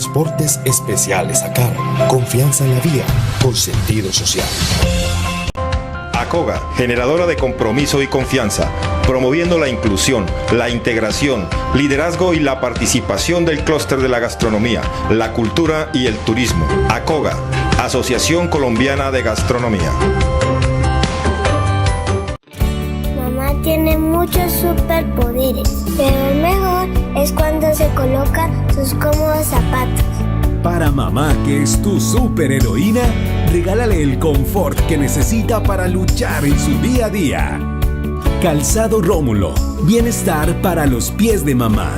Transportes Especiales ACAR. Confianza en la vía, con sentido social. ACOGA, generadora de compromiso y confianza, promoviendo la inclusión, la integración, liderazgo y la participación del clúster de la gastronomía, la cultura y el turismo. ACOGA, Asociación Colombiana de Gastronomía. Mamá tiene muchos superpoderes, pero el mejor es cuando se coloca sus cómodos zapatos. Para mamá, que es tu superheroína, regálale el confort que necesita para luchar en su día a día. Calzado Rómulo, bienestar para los pies de mamá.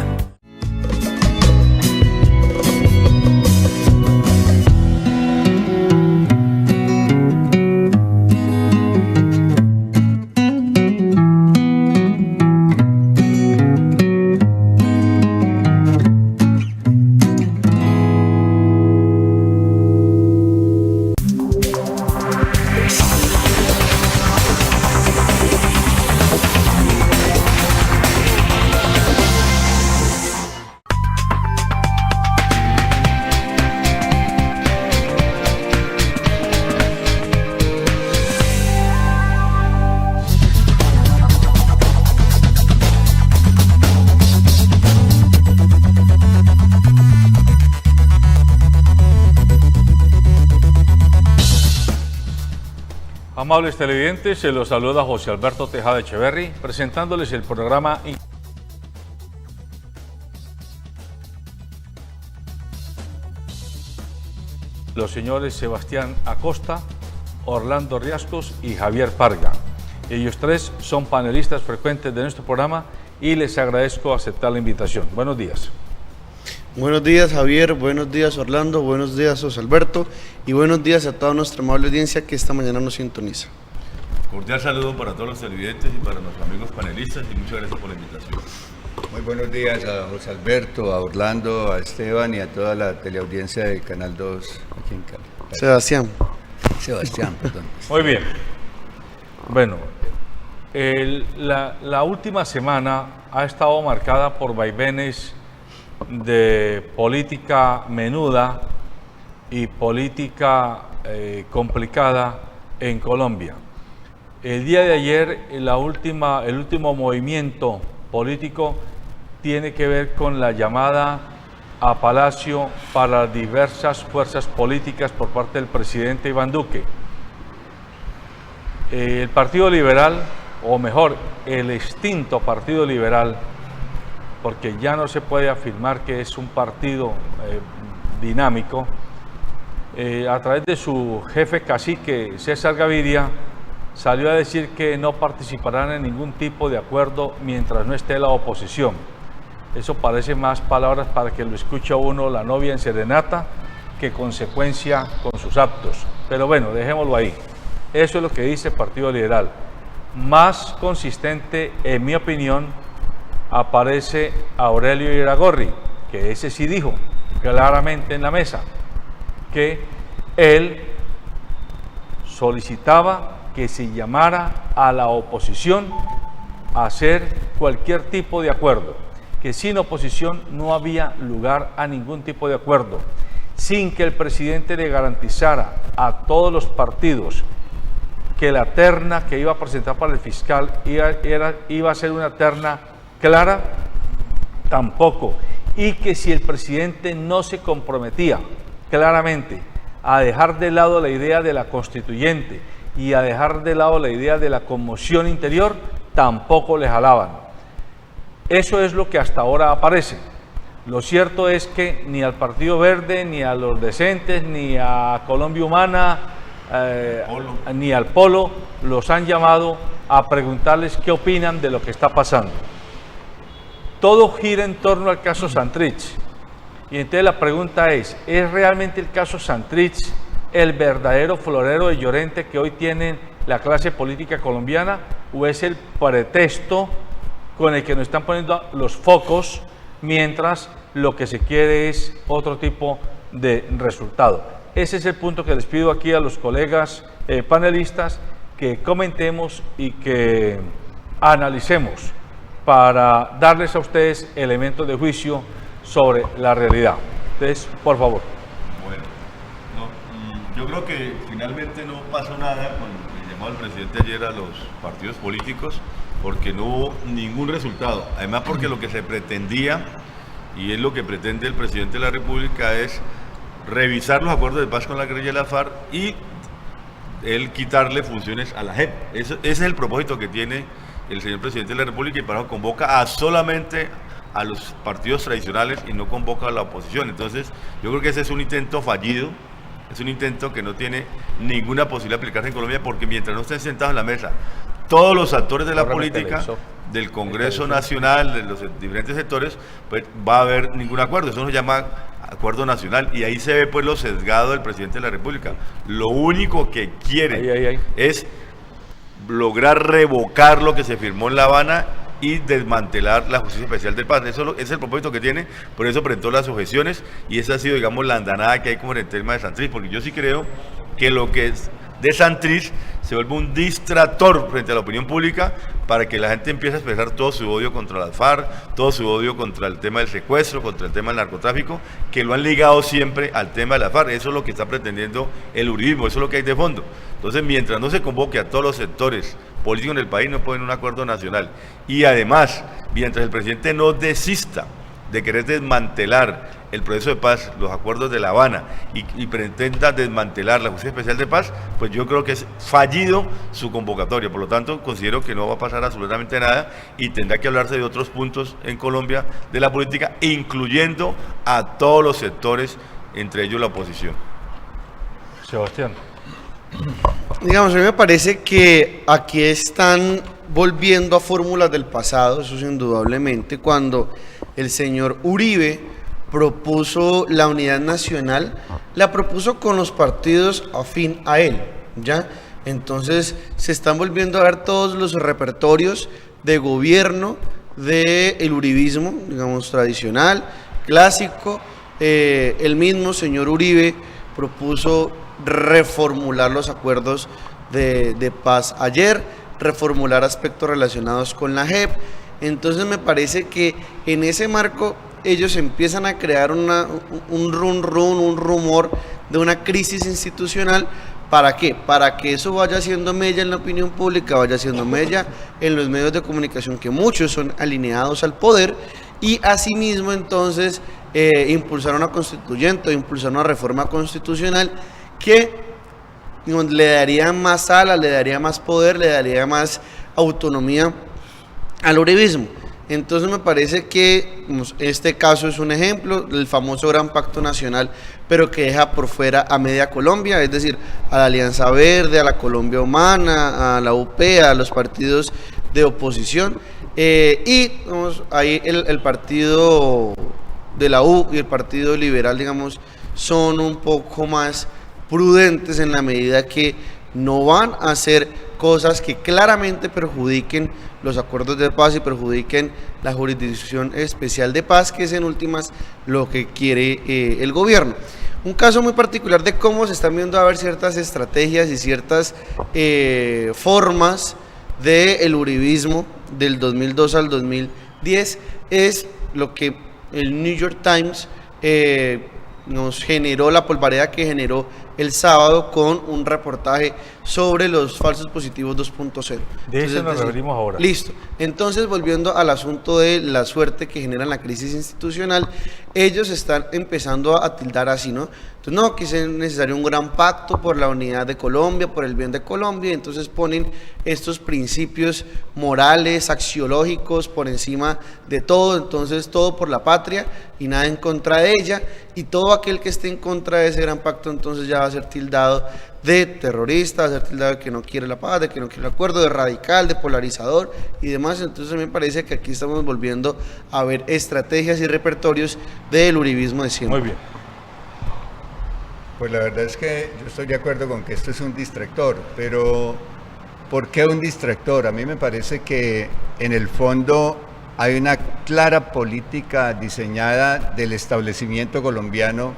Amables televidentes, se los saluda José Alberto Tejada Echeverry, presentándoles el programa los señores Sebastián Acosta, Orlando Riascos y Javier Parga. Ellos tres son panelistas frecuentes de nuestro programa y les agradezco aceptar la invitación. Buenos días. Buenos días, Javier, buenos días, Orlando, buenos días, José Alberto, y buenos días a toda nuestra amable audiencia que esta mañana nos sintoniza. Cordial saludo para todos los televidentes y para nuestros amigos panelistas, y muchas gracias por la invitación. Muy buenos días a José Alberto, a Orlando, a Esteban y a toda la teleaudiencia de Canal 2 aquí en Cali. Sebastián, perdón. Muy bien. Bueno, la última semana ha estado marcada por vaivenes de política menuda y política complicada en Colombia. El día de ayer, el último movimiento político tiene que ver con la llamada a Palacio para las diversas fuerzas políticas por parte del presidente Iván Duque. El Partido Liberal, o mejor, el extinto Partido Liberal, porque ya no se puede afirmar que es un partido dinámico, a través de su jefe cacique César Gaviria, salió a decir que no participarán en ningún tipo de acuerdo mientras no esté la oposición. Eso parece más palabras para que lo escuche uno la novia en serenata que consecuencia con sus actos. Pero bueno, dejémoslo ahí. Eso es lo que dice el Partido Liberal. Más consistente, en mi opinión, aparece Aurelio Iragorri, que ese sí dijo claramente en la mesa que él solicitaba que se llamara a la oposición a hacer cualquier tipo de acuerdo, que sin oposición no había lugar a ningún tipo de acuerdo, sin que el presidente le garantizara a todos los partidos que la terna que iba a presentar para el fiscal iba a ser una terna clara, tampoco, y que si el presidente no se comprometía claramente a dejar de lado la idea de la constituyente y a dejar de lado la idea de la conmoción interior, tampoco le jalaban. Eso es lo que hasta ahora aparece. Lo cierto es que ni al Partido Verde, ni a los decentes, ni a Colombia Humana, ni al Polo, los han llamado a preguntarles qué opinan de lo que está pasando. Todo gira en torno al caso Santrich. Y entonces la pregunta ¿es realmente el caso Santrich el verdadero florero de Llorente que hoy tiene la clase política colombiana, o es el pretexto con el que nos están poniendo los focos mientras lo que se quiere es otro tipo de resultado? Ese es el punto que les pido aquí a los colegas panelistas que comentemos y que analicemos para darles a ustedes elementos de juicio sobre la realidad. Entonces, por favor. Bueno, yo creo que finalmente no pasó nada con el llamado del presidente ayer a los partidos políticos, porque no hubo ningún resultado. Además, porque lo que se pretendía, y es lo que pretende el presidente de la República, es revisar los acuerdos de paz con la guerrilla de la FARC y él quitarle funciones a la JEP. Ese es el propósito que tiene el señor presidente de la República, y para eso convoca solamente a los partidos tradicionales y no convoca a la oposición. Entonces, yo creo que ese es un intento fallido, es un intento que no tiene ninguna posibilidad de aplicarse en Colombia, porque mientras no estén sentados en la mesa todos los actores de la política, del Congreso Nacional, de los diferentes sectores, pues va a haber ningún acuerdo. Eso se llama acuerdo nacional, y ahí se ve pues lo sesgado del presidente de la República. Lo único que quiere es lograr revocar lo que se firmó en La Habana y desmantelar la Justicia Especial de Paz. Eso es el propósito que tiene, por eso presentó las objeciones, y esa ha sido, digamos, la andanada que hay como en el tema de Santrich, porque yo sí creo que lo que es de Santrich se vuelve un distractor frente a la opinión pública, para que la gente empiece a expresar todo su odio contra las FARC, todo su odio contra el tema del secuestro, contra el tema del narcotráfico, que lo han ligado siempre al tema de la FARC. Eso es lo que está pretendiendo el uribismo, eso es lo que hay de fondo. Entonces, mientras no se convoque a todos los sectores políticos en el país, no pueden un acuerdo nacional. Y además, mientras el presidente no desista de querer desmantelar el proceso de paz, los acuerdos de La Habana, y pretenda desmantelar la Justicia Especial de Paz, pues yo creo que es fallido su convocatoria. Por lo tanto, considero que no va a pasar absolutamente nada, y tendrá que hablarse de otros puntos en Colombia de la política, incluyendo a todos los sectores, entre ellos la oposición. Sebastián. Digamos, a mí me parece que aquí están volviendo a fórmulas del pasado, eso es indudablemente. Cuando el señor Uribe propuso la unidad nacional, la propuso con los partidos afín a él, ¿ya? Entonces se están volviendo a ver todos los repertorios de gobierno del uribismo, digamos, tradicional, clásico. El mismo señor Uribe propuso reformular los acuerdos de paz ayer, reformular aspectos relacionados con la JEP. Entonces me parece que en ese marco ellos empiezan a crear un rumor de una crisis institucional. ¿Para qué? Para que eso vaya haciendo mella en la opinión pública, vaya haciendo mella en los medios de comunicación, que muchos son alineados al poder, y asimismo entonces impulsar una constituyente, impulsar una reforma constitucional que le daría más alas, le daría más poder, le daría más autonomía al uribismo. Entonces me parece que este caso es un ejemplo del famoso Gran Pacto Nacional, pero que deja por fuera a media Colombia, es decir, a la Alianza Verde, a la Colombia Humana, a la UP, a los partidos de oposición, y ahí el partido de la U y el Partido Liberal, digamos, son un poco más prudentes en la medida que no van a hacer cosas que claramente perjudiquen los acuerdos de paz y perjudiquen la Jurisdicción Especial de Paz, que es en últimas lo que quiere el gobierno. Un caso muy particular de cómo se están viendo a ver ciertas estrategias y ciertas formas del uribismo del 2002 al 2010 es lo que el New York Times nos generó, la polvareda que generó el sábado con un reportaje sobre los falsos positivos 2.0. De eso nos referimos ahora. Listo. Entonces, volviendo al asunto de la suerte que genera la crisis institucional, ellos están empezando a tildar así, ¿no? Entonces, no, que es necesario un gran pacto por la unidad de Colombia, por el bien de Colombia, y entonces ponen estos principios morales, axiológicos por encima de todo, entonces todo por la patria y nada en contra de ella, y todo aquel que esté en contra de ese gran pacto entonces ya va a ser tildado de terrorista, va a ser tildado de que no quiere la paz, de que no quiere el acuerdo, de radical, de polarizador y demás. Entonces me parece que aquí estamos volviendo a ver estrategias y repertorios del uribismo de siempre. Muy bien. Pues la verdad es que yo estoy de acuerdo con que esto es un distractor, pero ¿por qué un distractor? A mí me parece que en el fondo hay una clara política diseñada del establecimiento colombiano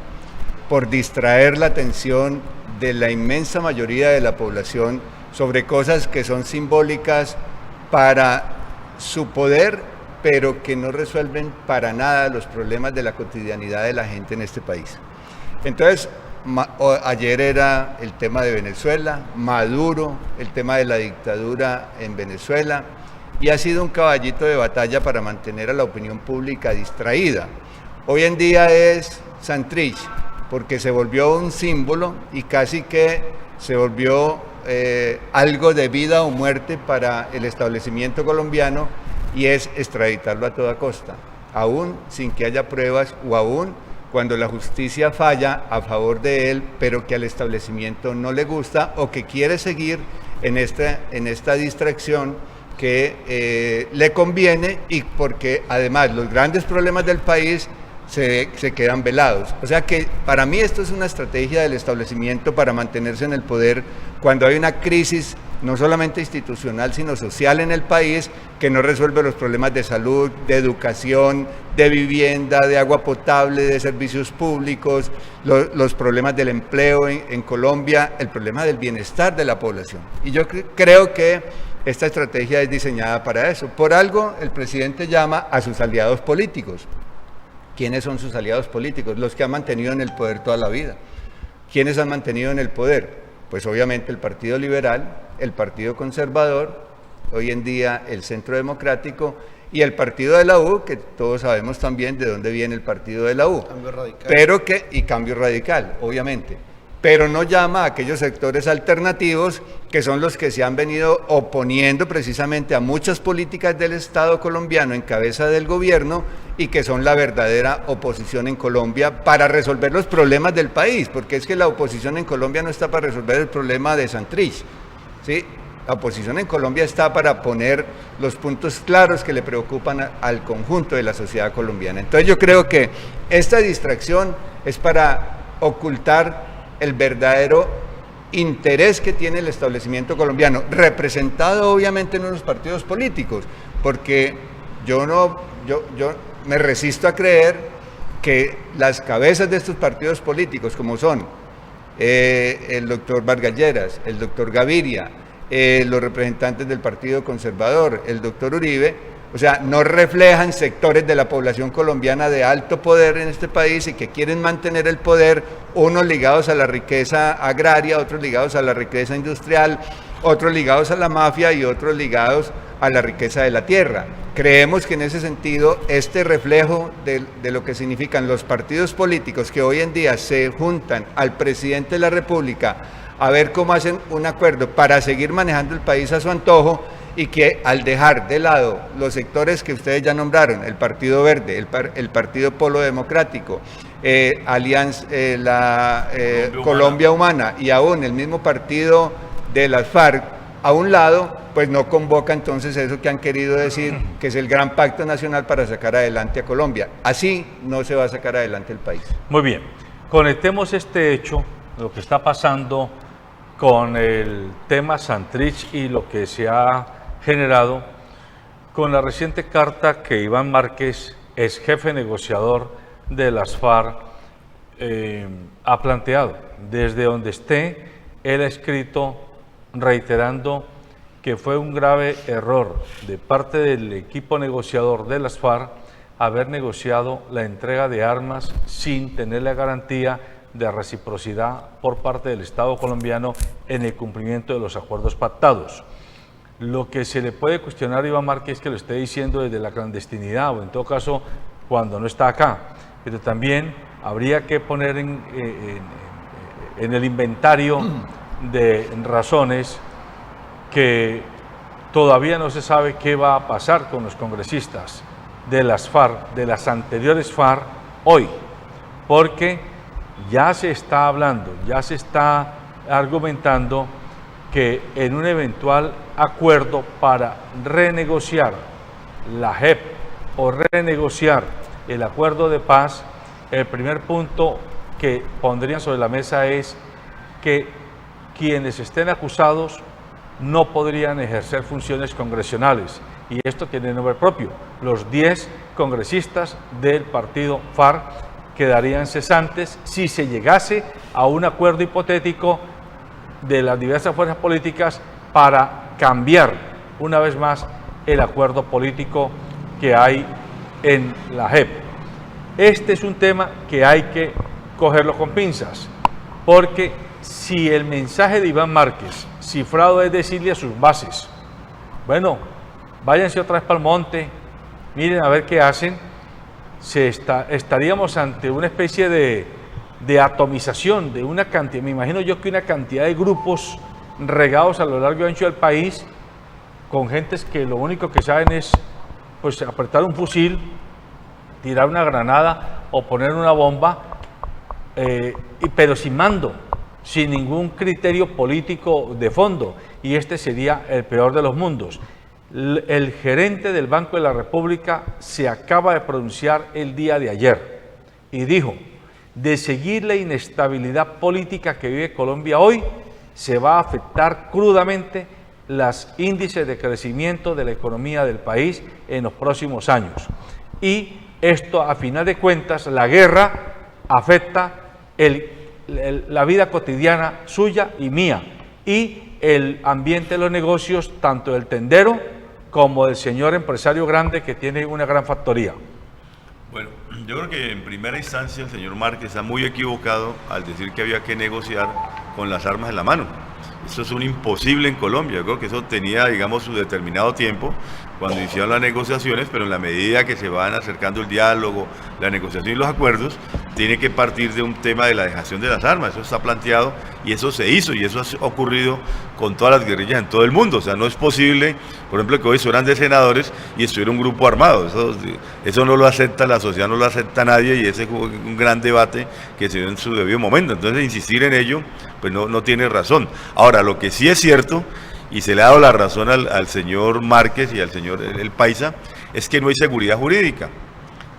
por distraer la atención de la inmensa mayoría de la población sobre cosas que son simbólicas para su poder pero que no resuelven para nada los problemas de la cotidianidad de la gente en este país. Entonces, ayer era el tema de Venezuela, Maduro, el tema de la dictadura en Venezuela, y ha sido un caballito de batalla para mantener a la opinión pública distraída. Hoy en día es Santrich, porque se volvió un símbolo y casi que se volvió algo de vida o muerte para el establecimiento colombiano, y es extraditarlo a toda costa, aún sin que haya pruebas o aún cuando la justicia falla a favor de él, pero que al establecimiento no le gusta o que quiere seguir en esta distracción que le conviene, y porque además los grandes problemas del país se quedan velados. O sea que para mí esto es una estrategia del establecimiento para mantenerse en el poder cuando hay una crisis no solamente institucional sino social en el país, que no resuelve los problemas de salud, de educación, de vivienda, de agua potable, de servicios públicos, los problemas del empleo en Colombia, el problema del bienestar de la población. Y yo creo que esta estrategia es diseñada para eso. Por algo el presidente llama a sus aliados políticos. ¿Quiénes son sus aliados políticos? Los que han mantenido en el poder toda la vida. ¿Quiénes han mantenido en el poder? Pues obviamente el Partido Liberal, el Partido Conservador, hoy en día el Centro Democrático y el Partido de la U, que todos sabemos también de dónde viene el Partido de la U. Cambio Radical. Y Cambio Radical, obviamente. Pero no llama a aquellos sectores alternativos que son los que se han venido oponiendo precisamente a muchas políticas del Estado colombiano en cabeza del gobierno, y que son la verdadera oposición en Colombia para resolver los problemas del país, porque es que la oposición en Colombia no está para resolver el problema de Santrich, ¿sí? La oposición en Colombia está para poner los puntos claros que le preocupan al conjunto de la sociedad colombiana. Entonces yo creo que esta distracción es para ocultar el verdadero interés que tiene el establecimiento colombiano, representado obviamente en unos partidos políticos, porque yo me resisto a creer que las cabezas de estos partidos políticos, como son el doctor Vargas Lleras, el doctor Gaviria, los representantes del Partido Conservador, el doctor Uribe, o sea, no reflejan sectores de la población colombiana de alto poder en este país y que quieren mantener el poder, unos ligados a la riqueza agraria, otros ligados a la riqueza industrial, otros ligados a la mafia y otros ligados a la riqueza de la tierra. Creemos que en ese sentido este reflejo de lo que significan los partidos políticos que hoy en día se juntan al presidente de la República a ver cómo hacen un acuerdo para seguir manejando el país a su antojo, y que al dejar de lado los sectores que ustedes ya nombraron, el Partido Verde, el Partido Polo Democrático, Alianza, Colombia Humana y aún el mismo partido de las FARC a un lado, pues no convoca entonces eso que han querido decir, que es el gran pacto nacional para sacar adelante a Colombia. Así no se va a sacar adelante el país. Muy bien, conectemos este hecho, lo que está pasando con el tema Santrich y lo que se ha generado con la reciente carta que Iván Márquez, ex jefe negociador de las FARC, ha planteado. Desde donde esté, él ha escrito reiterando que fue un grave error de parte del equipo negociador de las FARC haber negociado la entrega de armas sin tener la garantía de reciprocidad por parte del Estado colombiano en el cumplimiento de los acuerdos pactados. Lo que se le puede cuestionar a Iván Márquez es que lo esté diciendo desde la clandestinidad o en todo caso cuando no está acá, pero también habría que poner en el inventario de razones que todavía no se sabe qué va a pasar con los congresistas de las FARC, de las anteriores FARC, hoy, porque ya se está hablando, ya se está argumentando que en un eventual acuerdo para renegociar la JEP o renegociar el acuerdo de paz, el primer punto que pondrían sobre la mesa es que quienes estén acusados no podrían ejercer funciones congresionales. Y esto tiene nombre propio. Los 10 congresistas del partido FARC quedarían cesantes si se llegase a un acuerdo hipotético de las diversas fuerzas políticas para cambiar una vez más el acuerdo político que hay en la JEP. Este es un tema que hay que cogerlo con pinzas, porque si el mensaje de Iván Márquez cifrado es decirle a sus bases, bueno, váyanse otra vez para el monte, miren a ver qué hacen, estaríamos ante una especie de atomización de una cantidad, me imagino yo que una cantidad de grupos regados a lo largo y ancho del país, con gentes que lo único que saben es pues apretar un fusil, tirar una granada o poner una bomba, pero sin mando, sin ningún criterio político de fondo, y este sería el peor de los mundos. El gerente del Banco de la República se acaba de pronunciar el día de ayer y dijo: de seguir la inestabilidad política que vive Colombia hoy, se va a afectar crudamente los índices de crecimiento de la economía del país en los próximos años. Y esto, a final de cuentas, la guerra afecta la vida cotidiana suya y mía, y el ambiente de los negocios, tanto del tendero como del señor empresario grande que tiene una gran factoría. Bueno, yo creo que en primera instancia el señor Márquez está muy equivocado al decir que había que negociar con las armas en la mano. Eso es un imposible en Colombia. Yo creo que eso tenía, digamos, su determinado tiempo cuando iniciaron las negociaciones, pero en la medida que se van acercando el diálogo, la negociación y los acuerdos, tiene que partir de un tema de la dejación de las armas. Eso está planteado y eso se hizo, y eso ha ocurrido con todas las guerrillas en todo el mundo. O sea, no es posible, por ejemplo, que hoy fueran de senadores y estuviera un grupo armado. Eso no lo acepta la sociedad, no lo acepta nadie, y ese es un gran debate que se dio en su debido momento. Entonces, insistir en ello, pues no tiene razón. Ahora, lo que sí es cierto, y se le ha dado la razón al señor Márquez y al señor El Paisa, es que no hay seguridad jurídica.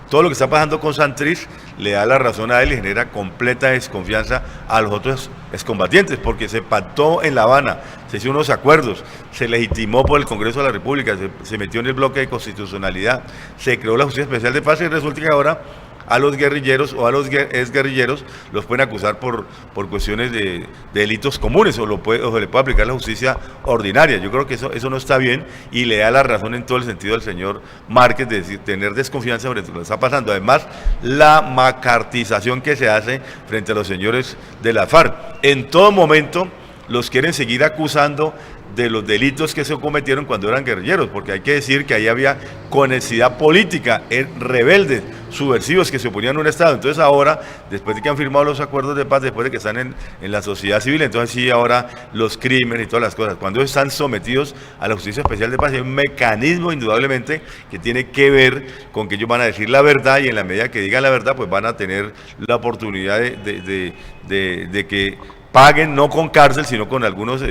Todo lo que está pasando con Santrich le da la razón a él y genera completa desconfianza a los otros excombatientes, porque se pactó en La Habana, se hicieron unos acuerdos, se legitimó por el Congreso de la República, se metió en el bloque de constitucionalidad, se creó la Justicia Especial de Paz, y resulta que ahora a los guerrilleros o a los exguerrilleros los pueden acusar por cuestiones de delitos comunes, o se le puede aplicar la justicia ordinaria. Yo creo que eso no está bien, y le da la razón en todo el sentido al señor Márquez de tener desconfianza sobre lo que está pasando. Además, la macartización que se hace frente a los señores de la FARC. En todo momento los quieren seguir acusando de los delitos que se cometieron cuando eran guerrilleros, porque hay que decir que ahí había conexidad política, rebeldes, subversivos que se oponían a un Estado. Entonces ahora, después de que han firmado los acuerdos de paz, después de que están en la sociedad civil, entonces sí, ahora los crímenes y todas las cosas, cuando están sometidos a la Justicia Especial de Paz, hay un mecanismo indudablemente que tiene que ver con que ellos van a decir la verdad, y en la medida que digan la verdad, pues van a tener la oportunidad de que paguen, no con cárcel, sino con algunas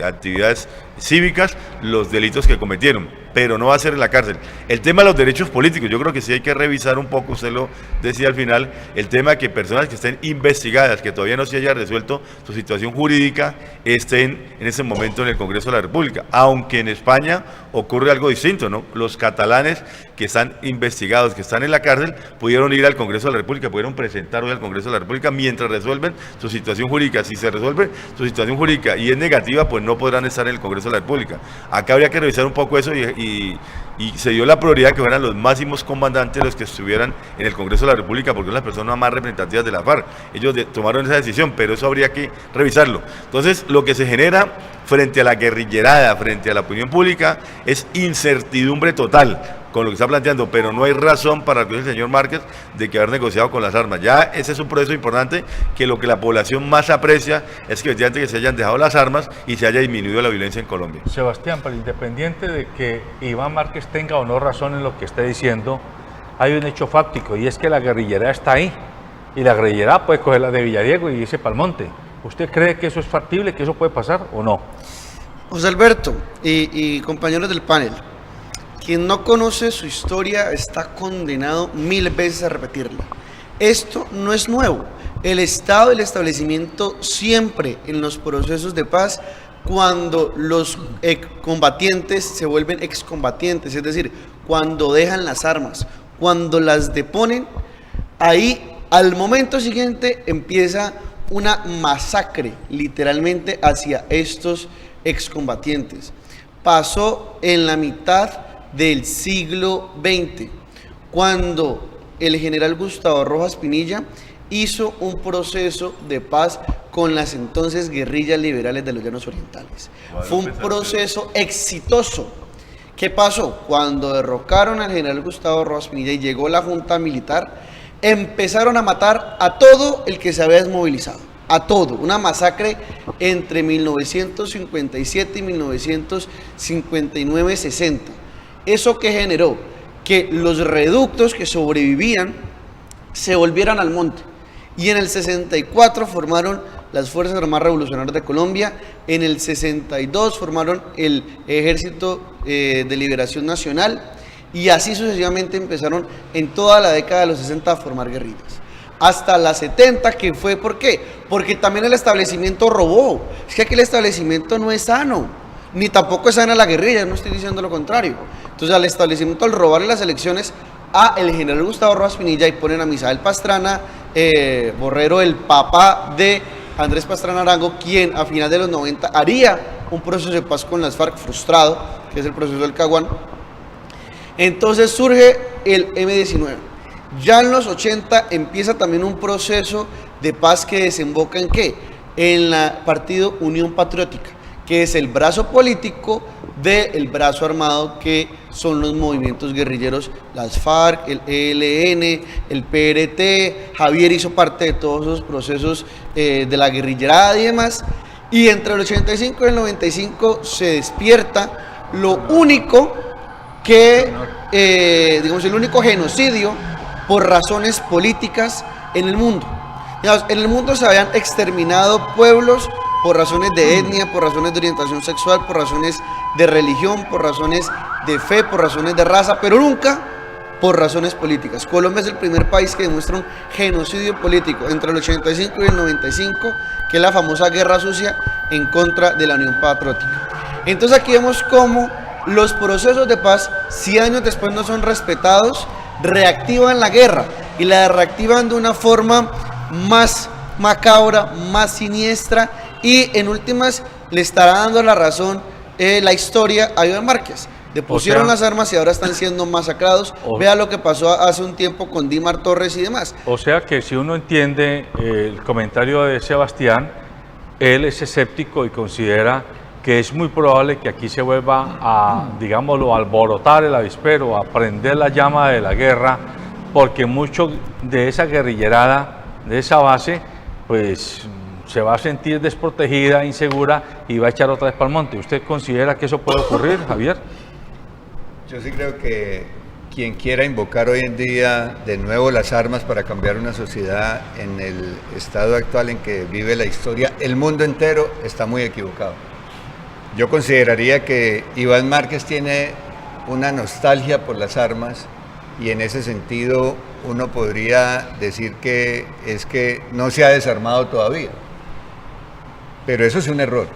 actividades cívicas, los delitos que cometieron, pero no va a ser en la cárcel. El tema de los derechos políticos, yo creo que sí hay que revisar un poco, usted lo decía al final, el tema de que personas que estén investigadas, que todavía no se haya resuelto su situación jurídica, estén en ese momento en el Congreso de la República, aunque en España ocurre algo distinto, ¿no? Los catalanes que están investigados, que están en la cárcel, pudieron ir al Congreso de la República, pudieron presentar hoy al Congreso de la República mientras resuelven su situación jurídica. Si se resuelve su situación jurídica y es negativa, pues no podrán estar en el Congreso de la República. Acá habría que revisar un poco eso, y se dio la prioridad que fueran los máximos comandantes los que estuvieran en el Congreso de la República, porque son las personas más representativas de la FARC. Ellos tomaron esa decisión, pero eso habría que revisarlo. Entonces, lo que se genera frente a la guerrillerada, frente a la opinión pública, es incertidumbre total con lo que está planteando, pero no hay razón para que el señor Márquez de que haber negociado con las armas. Ya ese es un proceso importante, que lo que la población más aprecia es que efectivamente que se hayan dejado las armas y se haya disminuido la violencia en Colombia. Sebastián, pero independiente de que Iván Márquez tenga o no razón en lo que está diciendo, hay un hecho fáctico, y es que la guerrillera está ahí, y la guerrillera puede coger la de Villadiego y irse para el monte. ¿Usted cree que eso es factible, que eso puede pasar o no? José Alberto y compañeros del panel, quien no conoce su historia está condenado 1000 veces a repetirla. Esto no es nuevo. El Estado y el establecimiento siempre en los procesos de paz, cuando los combatientes se vuelven excombatientes, es decir, cuando dejan las armas, cuando las deponen, ahí al momento siguiente empieza una masacre literalmente hacia estos excombatientes. Pasó en la mitad del siglo XX, cuando el general Gustavo Rojas Pinilla hizo un proceso de paz con las entonces guerrillas liberales de los Llanos Orientales. Fue un proceso exitoso. ¿Qué pasó? Cuando derrocaron al general Gustavo Rojas Pinilla y llegó la junta militar, empezaron a matar a todo el que se había desmovilizado, a todo, una masacre entre 1957 y 1959-60. ¿Eso qué generó? Que los reductos que sobrevivían se volvieran al monte. Y en el 64 formaron las Fuerzas Armadas Revolucionarias de Colombia, en el 62 formaron el Ejército de Liberación Nacional, y así sucesivamente empezaron en toda la década de los 60 a formar guerrillas. Hasta las 70, que fue, ¿por qué? Porque también el establecimiento robó. Es que aquí el establecimiento no es sano, ni tampoco es sana la guerrilla, no estoy diciendo lo contrario. Entonces al establecimiento, al robarle las elecciones a el general Gustavo Rojas Pinilla, y ponen a Misael Pastrana Borrero, el papá de Andrés Pastrana Arango, quien a final de los 90 haría un proceso de paz con las FARC frustrado, que es el proceso del Caguán. Entonces surge el M-19. Ya en los 80 empieza también un proceso de paz que desemboca ¿en qué? En el partido Unión Patriótica, que es el brazo político del brazo armado que son los movimientos guerrilleros, las FARC, el ELN, el PRT. Javier hizo parte de todos esos procesos de la guerrillerada y demás. Y entre el 85 y el 95 se despierta lo único que, digamos, el único genocidio por razones políticas en el mundo. Digamos, en el mundo se habían exterminado pueblos por razones de etnia, por razones de orientación sexual, por razones de religión, por razones de fe, por razones de raza, pero nunca por razones políticas. Colombia es el primer país que demuestra un genocidio político entre el 85 y el 95, que es la famosa Guerra Sucia en contra de la Unión Patriótica. Entonces aquí vemos cómo los procesos de paz, si años después no son respetados, reactivan la guerra, y la reactivan de una forma más macabra, más siniestra, y en últimas le estará dando la razón la historia a Iván Márquez. Depusieron las armas y ahora están siendo masacrados. Vea lo que pasó hace un tiempo con Dimar Torres y demás. O sea que si uno entiende el comentario de Sebastián, él es escéptico y considera que es muy probable que aquí se vuelva a, digámoslo, alborotar el avispero, a prender la llama de la guerra, porque mucho de esa guerrillerada, de esa base, pues se va a sentir desprotegida, insegura, y va a echar otra vez para el monte. ¿Usted considera que eso puede ocurrir, Javier? Yo sí creo que quien quiera invocar hoy en día de nuevo las armas para cambiar una sociedad en el estado actual en que vive la historia, el mundo entero, está muy equivocado. Yo consideraría que Iván Márquez tiene una nostalgia por las armas, y en ese sentido uno podría decir que es que no se ha desarmado todavía. Pero eso es un error.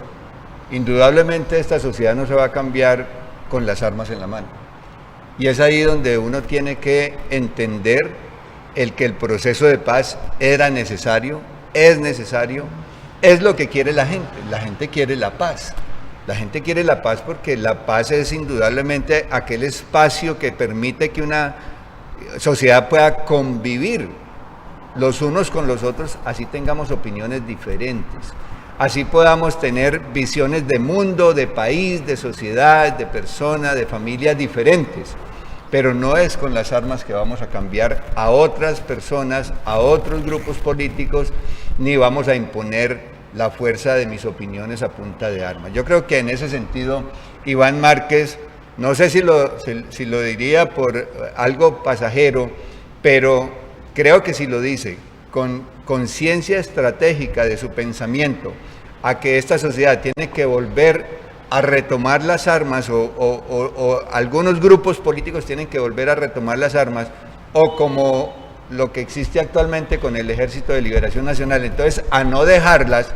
Indudablemente esta sociedad no se va a cambiar con las armas en la mano. Y es ahí donde uno tiene que entender que el proceso de paz era necesario, es lo que quiere la gente. La gente quiere la paz. La gente quiere la paz porque la paz es indudablemente aquel espacio que permite que una sociedad pueda convivir los unos con los otros, así tengamos opiniones diferentes, así podamos tener visiones de mundo, de país, de sociedad, de personas, de familias diferentes, pero no es con las armas que vamos a cambiar a otras personas, a otros grupos políticos, ni vamos a imponer la fuerza de mis opiniones a punta de armas. Yo creo que en ese sentido Iván Márquez, no sé si lo diría por algo pasajero, pero creo que si lo dice con conciencia estratégica de su pensamiento, a que esta sociedad tiene que volver a retomar las armas, o algunos grupos políticos tienen que volver a retomar las armas, o como lo que existe actualmente con el Ejército de Liberación Nacional, entonces a no dejarlas,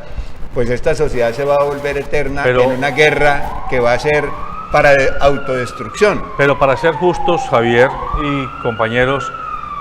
pues esta sociedad se va a volver eterna en una guerra que va a ser para autodestrucción. Pero para ser justos, Javier y compañeros,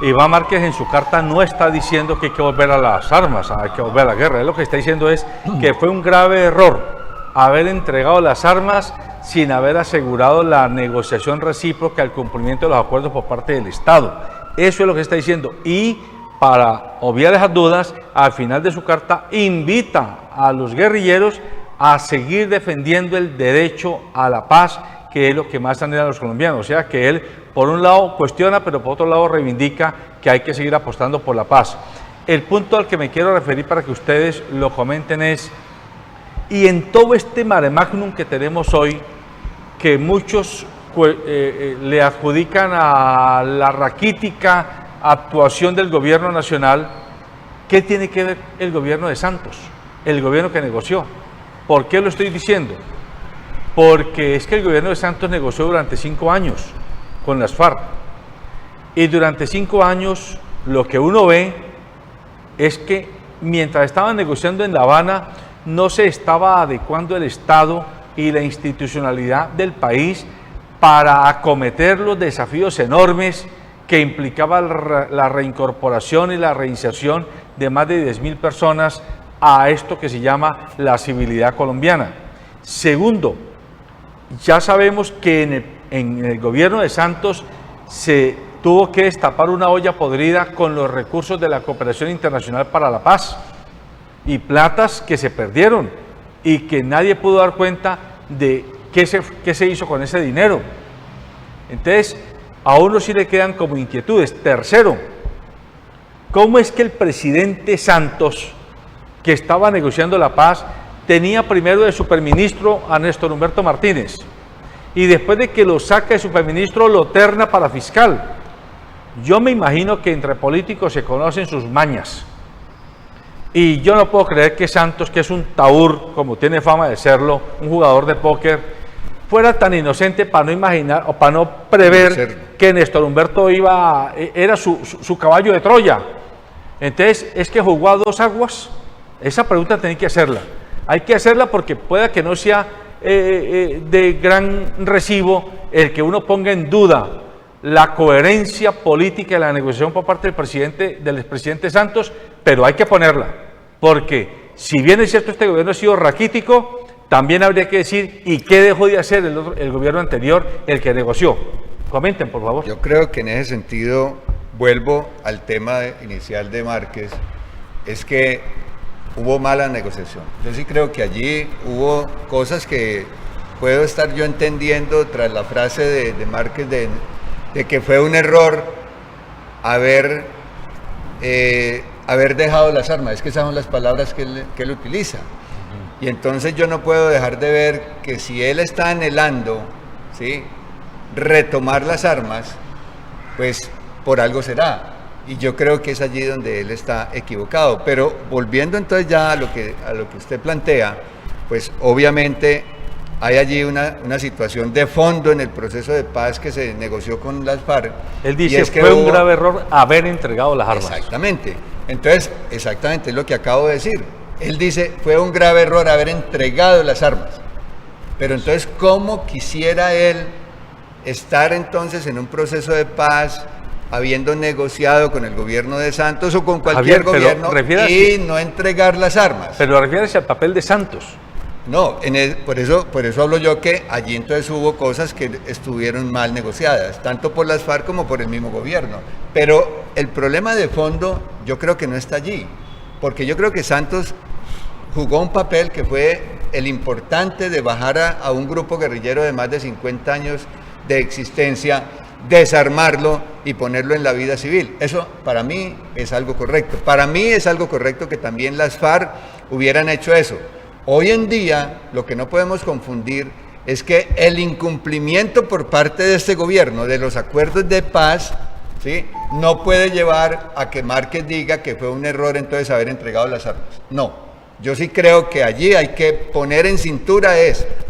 Iván Márquez en su carta no está diciendo que hay que volver a las armas, hay que volver a la guerra. Él lo que está diciendo es que fue un grave error haber entregado las armas sin haber asegurado la negociación recíproca, el cumplimiento de los acuerdos por parte del Estado. Eso es lo que está diciendo. Y para obviar esas dudas, al final de su carta invita a los guerrilleros a seguir defendiendo el derecho a la paz, que es lo que más anhelan los colombianos. O sea que él, por un lado, cuestiona, pero por otro lado reivindica que hay que seguir apostando por la paz. El punto al que me quiero referir para que ustedes lo comenten es, y en todo este mare magnum que tenemos hoy, que muchos le adjudican a la raquítica actuación del gobierno nacional, ¿qué tiene que ver el gobierno de Santos? El gobierno que negoció. ¿Por qué lo estoy diciendo? Porque es que el gobierno de Santos negoció durante 5 años con las FARC. Y durante 5 años lo que uno ve es que mientras estaban negociando en La Habana, no se estaba adecuando el Estado y la institucionalidad del país para acometer los desafíos enormes que implicaba la reincorporación y la reinserción de más de 10.000 personas a esto que se llama la civilidad colombiana. Segundo, ya sabemos que en el gobierno de Santos se tuvo que destapar una olla podrida con los recursos de la Cooperación Internacional para la Paz y platas que se perdieron y que nadie pudo dar cuenta de qué se hizo con ese dinero. Entonces, a uno sí le quedan como inquietudes. Tercero, ¿cómo es que el presidente Santos, que estaba negociando la paz, tenía primero de superministro a Néstor Humberto Martínez y después de que lo saca de superministro lo terna para fiscal? Yo me imagino que entre políticos se conocen sus mañas y yo no puedo creer que Santos, que es un taur, como tiene fama de serlo, un jugador de póker, fuera tan inocente para no imaginar o para no prever que Néstor Humberto era su caballo de Troya. Entonces, ¿es que jugó a 2 aguas? Esa pregunta tiene que hacerla. Hay que hacerla porque pueda que no sea de gran recibo el que uno ponga en duda la coherencia política de la negociación por parte del expresidente Santos, pero hay que ponerla, porque si bien es cierto este gobierno ha sido raquítico, también habría que decir, ¿y qué dejó de hacer el gobierno anterior, el que negoció? Comenten, por favor. Yo creo que en ese sentido, vuelvo al tema inicial de Márquez, es que hubo mala negociación. Yo sí creo que allí hubo cosas que puedo estar yo entendiendo tras la frase de Márquez de que fue un error haber dejado las armas. Es que esas son las palabras que él utiliza. Y entonces yo no puedo dejar de ver que si él está anhelando, ¿sí?, retomar las armas, pues por algo será. Y yo creo que es allí donde él está equivocado. Pero volviendo entonces ya a lo que usted plantea, pues obviamente hay allí una situación de fondo en el proceso de paz que se negoció con las FARC. Él dice que fue un grave error haber entregado las armas. Exactamente. Entonces, exactamente es lo que acabo de decir. Él dice, fue un grave error haber entregado las armas. Pero entonces, ¿cómo quisiera él estar entonces en un proceso de paz, habiendo negociado con el gobierno de Santos o con cualquier gobierno y no entregar las armas? Pero refiérese al papel de Santos. No, por eso hablo yo que allí entonces hubo cosas que estuvieron mal negociadas, tanto por las FARC como por el mismo gobierno. Pero el problema de fondo yo creo que no está allí, porque yo creo que Santos jugó un papel que fue el importante de bajar a un grupo guerrillero de más de 50 años de existencia, desarmarlo y ponerlo en la vida civil. Eso para mí es algo correcto. Para mí es algo correcto que también las FARC hubieran hecho eso. Hoy en día lo que no podemos confundir es que el incumplimiento por parte de este gobierno de los acuerdos de paz, ¿sí?, no puede llevar a que Márquez diga que fue un error entonces haber entregado las armas. No, yo sí creo que allí hay que poner en cintura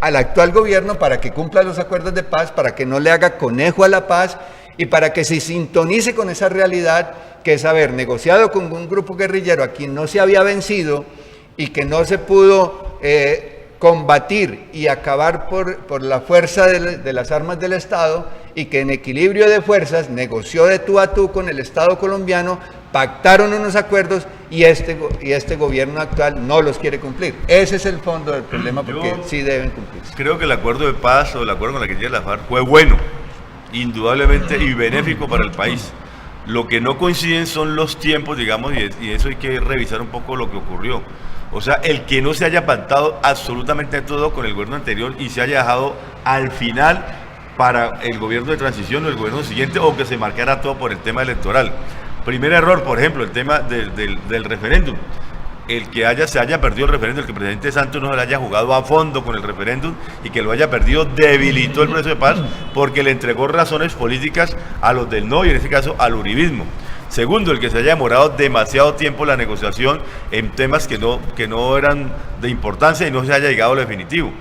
al actual gobierno para que cumpla los acuerdos de paz, para que no le haga conejo a la paz y para que se sintonice con esa realidad que es haber negociado con un grupo guerrillero a quien no se había vencido y que no se pudo combatir y acabar por la fuerza de las armas del Estado, y que en equilibrio de fuerzas negoció de tú a tú con el Estado colombiano, pactaron unos acuerdos y este gobierno actual no los quiere cumplir. Ese es el fondo del problema, porque sí deben cumplirse. Creo que el acuerdo de paz o el acuerdo con la guerrilla de la FARC fue bueno, indudablemente, y benéfico para el país. Lo que no coinciden son los tiempos, digamos, y eso hay que revisar un poco lo que ocurrió. O sea, el que no se haya pactado absolutamente todo con el gobierno anterior y se haya dejado al final para el gobierno de transición o el gobierno siguiente, o que se marcara todo por el tema electoral. Primer error, por ejemplo, el tema del referéndum. El que se haya perdido el referéndum, el que el presidente Santos no le haya jugado a fondo con el referéndum y que lo haya perdido, debilitó el proceso de paz porque le entregó razones políticas a los del no y en este caso al uribismo. Segundo, el que se haya demorado demasiado tiempo la negociación en temas que no eran de importancia y no se haya llegado a lo definitivo.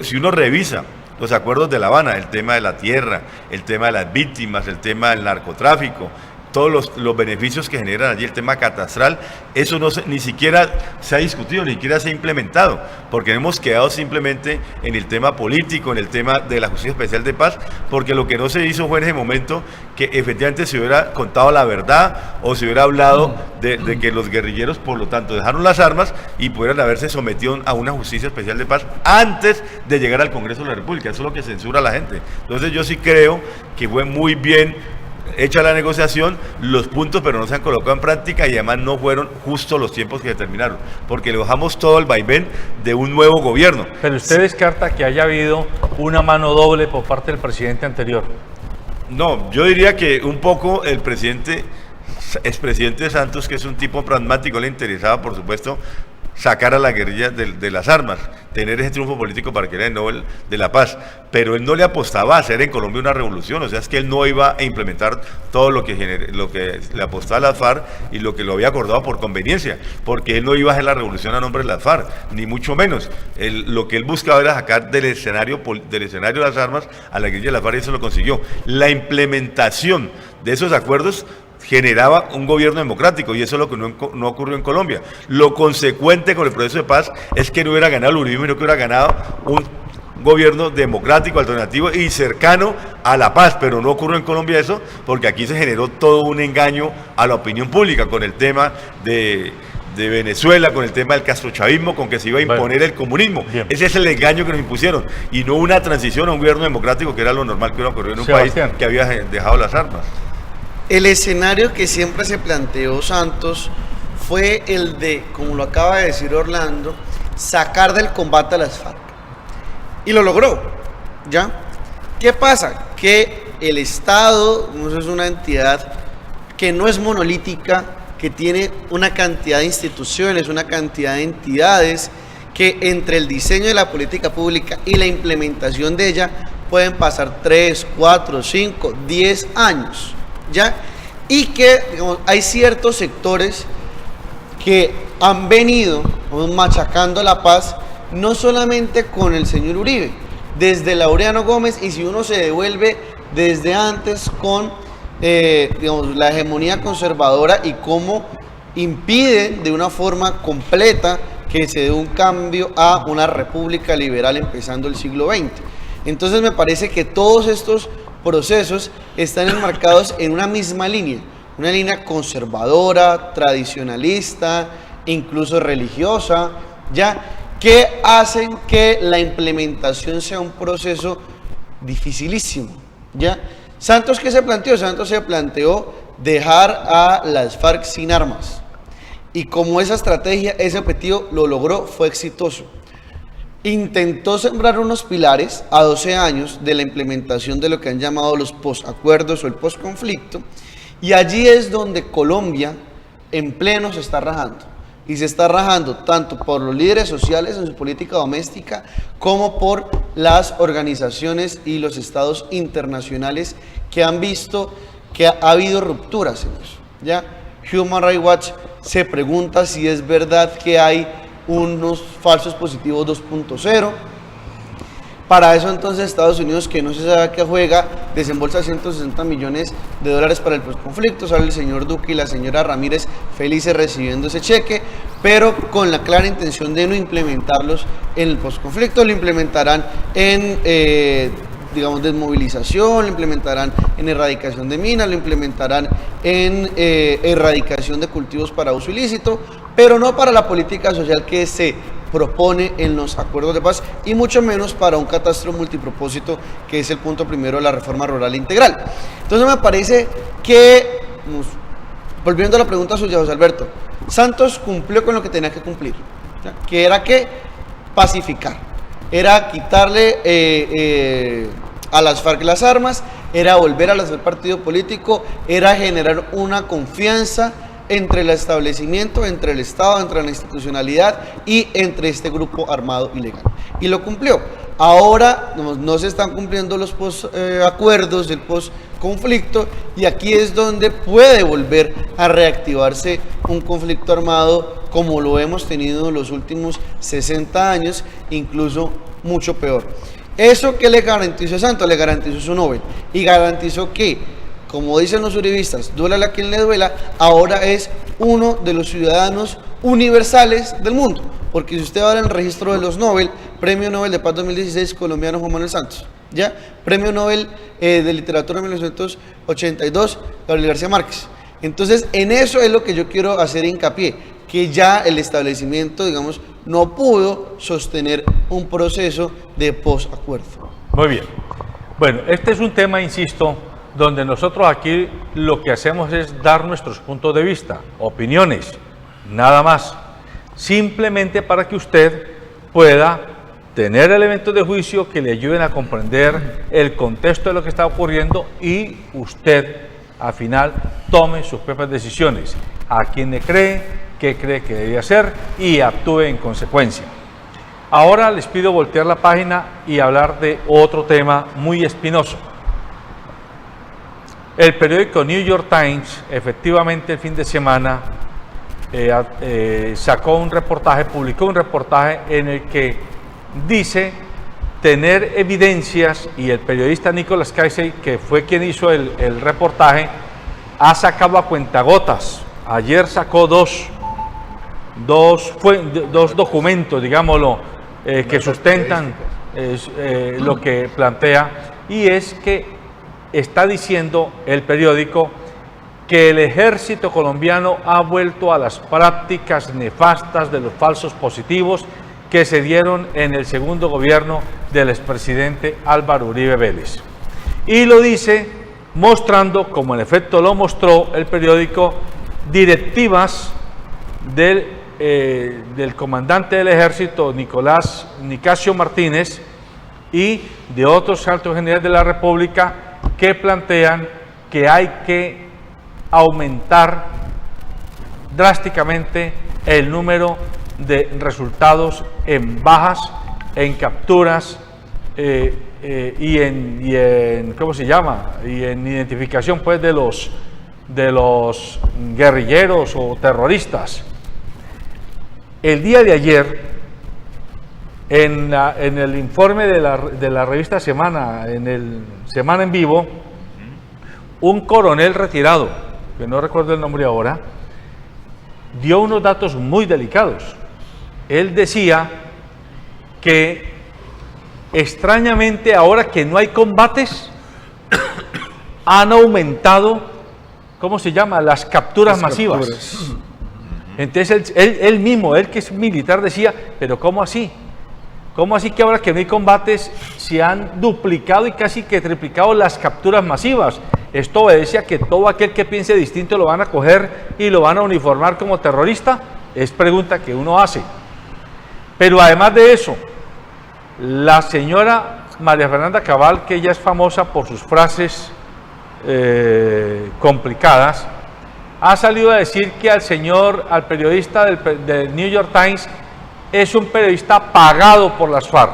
Si uno revisa los acuerdos de La Habana, el tema de la tierra, el tema de las víctimas, el tema del narcotráfico, todos los beneficios que generan allí, el tema catastral, eso ni siquiera se ha discutido, ni siquiera se ha implementado, porque hemos quedado simplemente en el tema político, en el tema de la Justicia Especial de Paz, porque lo que no se hizo fue en ese momento que efectivamente se hubiera contado la verdad o se hubiera hablado de que los guerrilleros, por lo tanto, dejaron las armas y pudieran haberse sometido a una Justicia Especial de Paz antes de llegar al Congreso de la República. Eso es lo que censura a la gente. Entonces yo sí creo que fue muy bien hecha la negociación, los puntos, pero no se han colocado en práctica y además no fueron justo los tiempos que determinaron, porque le dejamos todo el vaivén de un nuevo gobierno. Pero usted descarta que haya habido una mano doble por parte del presidente anterior. No, yo diría que un poco el expresidente Santos, que es un tipo pragmático, le interesaba, por supuesto, sacar a la guerrilla de las armas, tener ese triunfo político para que era el Nobel de la Paz, pero él no le apostaba a hacer en Colombia una revolución, o sea, es que él no iba a implementar todo lo que le apostaba a la FARC y lo que lo había acordado por conveniencia, porque él no iba a hacer la revolución a nombre de la FARC, ni mucho menos. Lo que él buscaba era sacar del escenario de las armas a la guerrilla de la FARC y eso lo consiguió. La implementación de esos acuerdos generaba un gobierno democrático y eso es lo que no ocurrió en Colombia. Lo consecuente con el proceso de paz es que no hubiera ganado el uribismo, sino que hubiera ganado un gobierno democrático, alternativo y cercano a la paz, pero no ocurrió en Colombia eso, porque aquí se generó todo un engaño a la opinión pública con el tema de Venezuela, con el tema del castrochavismo, con que se iba a imponer el comunismo. Bien. Ese es el engaño que nos impusieron y no una transición a un gobierno democrático, que era lo normal que hubiera ocurrido en un país que había dejado las armas. El escenario que siempre se planteó Santos fue el de, como lo acaba de decir Orlando, sacar del combate a las FARC. Y lo logró, ¿ya? ¿Qué pasa? Que el Estado es una entidad que no es monolítica, que tiene una cantidad de instituciones, una cantidad de entidades, que entre el diseño de la política pública y la implementación de ella pueden pasar 3, 4, 5, 10 años. ¿Ya? Y que, digamos, hay ciertos sectores que han venido machacando la paz, no solamente con el señor Uribe, desde Laureano Gómez, y si uno se devuelve desde antes con digamos, la hegemonía conservadora y cómo impiden de una forma completa que se dé un cambio a una república liberal empezando el siglo XX. Entonces me parece que todos estos procesos están enmarcados en una misma línea, una línea conservadora, tradicionalista, incluso religiosa, ya, que hacen que la implementación sea un proceso dificilísimo, ya. Santos, ¿qué se planteó? Santos se planteó dejar a las FARC sin armas, y como esa estrategia, ese objetivo lo logró, fue exitoso. Intentó sembrar unos pilares a 12 años de la implementación de lo que han llamado los posacuerdos o el posconflicto, y allí es donde Colombia en pleno se está rajando, y se está rajando tanto por los líderes sociales en su política doméstica como por las organizaciones y los estados internacionales que han visto que ha habido rupturas en eso, ¿ya? Human Rights Watch se pregunta si es verdad que hay unos falsos positivos 2.0. Para eso entonces Estados Unidos, que no se sabe a qué juega, desembolsa $160 millones para el posconflicto. Sale el señor Duque y la señora Ramírez felices recibiendo ese cheque, pero con la clara intención de no implementarlos en el posconflicto. Lo implementarán en digamos, desmovilización, lo implementarán en erradicación de minas, lo implementarán en erradicación de cultivos para uso ilícito, pero no para la política social que se propone en los acuerdos de paz y mucho menos para un catastro multipropósito, que es el punto primero de la reforma rural integral. Entonces me parece que, volviendo a la pregunta suya, José Alberto, Santos cumplió con lo que tenía que cumplir, ¿ya? Que era que pacificar, era quitarle a las FARC las armas, era volver a hacer partido político, era generar una confianza entre el establecimiento, entre el Estado, entre la institucionalidad y entre este grupo armado ilegal. Y lo cumplió. Ahora no se están cumpliendo los acuerdos del post-conflicto y aquí es donde puede volver a reactivarse un conflicto armado como lo hemos tenido en los últimos 60 años, incluso mucho peor. ¿Eso qué le garantizó a Santos? Le garantizó su Nobel y garantizó que, como dicen los uribistas, duélale a quien le duela, ahora es uno de los ciudadanos universales del mundo. Porque si usted va al registro de los Nobel, Premio Nobel de Paz 2016, colombiano Juan Manuel Santos, ¿ya? Premio Nobel de Literatura 1982, Gabriel García Márquez. Entonces, en eso es lo que yo quiero hacer hincapié, que ya el establecimiento, digamos, no pudo sostener un proceso de posacuerdo. Muy bien. Bueno, este es un tema, insisto, donde nosotros aquí lo que hacemos es dar nuestros puntos de vista, opiniones, nada más, simplemente para que usted pueda tener elementos de juicio que le ayuden a comprender el contexto de lo que está ocurriendo y usted, al final, tome sus propias decisiones, a quién le cree, qué cree que debe hacer y actúe en consecuencia. Ahora les pido voltear la página y hablar de otro tema muy espinoso. El periódico New York Times, efectivamente el fin de semana, publicó un reportaje en el que dice tener evidencias, y el periodista Nicholas Casey, que fue quien hizo el reportaje, ha sacado a cuentagotas. Ayer sacó dos documentos, digámoslo, que sustentan lo que plantea, y es que está diciendo el periódico que el ejército colombiano ha vuelto a las prácticas nefastas de los falsos positivos que se dieron en el segundo gobierno del expresidente Álvaro Uribe Vélez. Y lo dice mostrando, como en efecto lo mostró el periódico, directivas del comandante del ejército Nicolás Nicasio Martínez y de otros altos generales de la República que plantean que hay que aumentar drásticamente el número de resultados en bajas, en capturas y en ¿cómo se llama? Y en identificación pues de los guerrilleros o terroristas. El día de ayer, en el informe de la revista Semana, en el Semana en Vivo, un coronel retirado, que no recuerdo el nombre ahora, dio unos datos muy delicados. Él decía que extrañamente ahora que no hay combates, han aumentado, ¿cómo se llama?, las capturas masivas. Entonces él mismo, él que es militar, decía, pero ¿cómo así? ¿Cómo así que ahora que no hay combates se han duplicado y casi que triplicado las capturas masivas? Esto obedece a que todo aquel que piense distinto lo van a coger y lo van a uniformar como terrorista. Es pregunta que uno hace. Pero además de eso, la señora María Fernanda Cabal, que ella es famosa por sus frases complicadas, ha salido a decir que al periodista del New York Times es un periodista pagado por las FARC,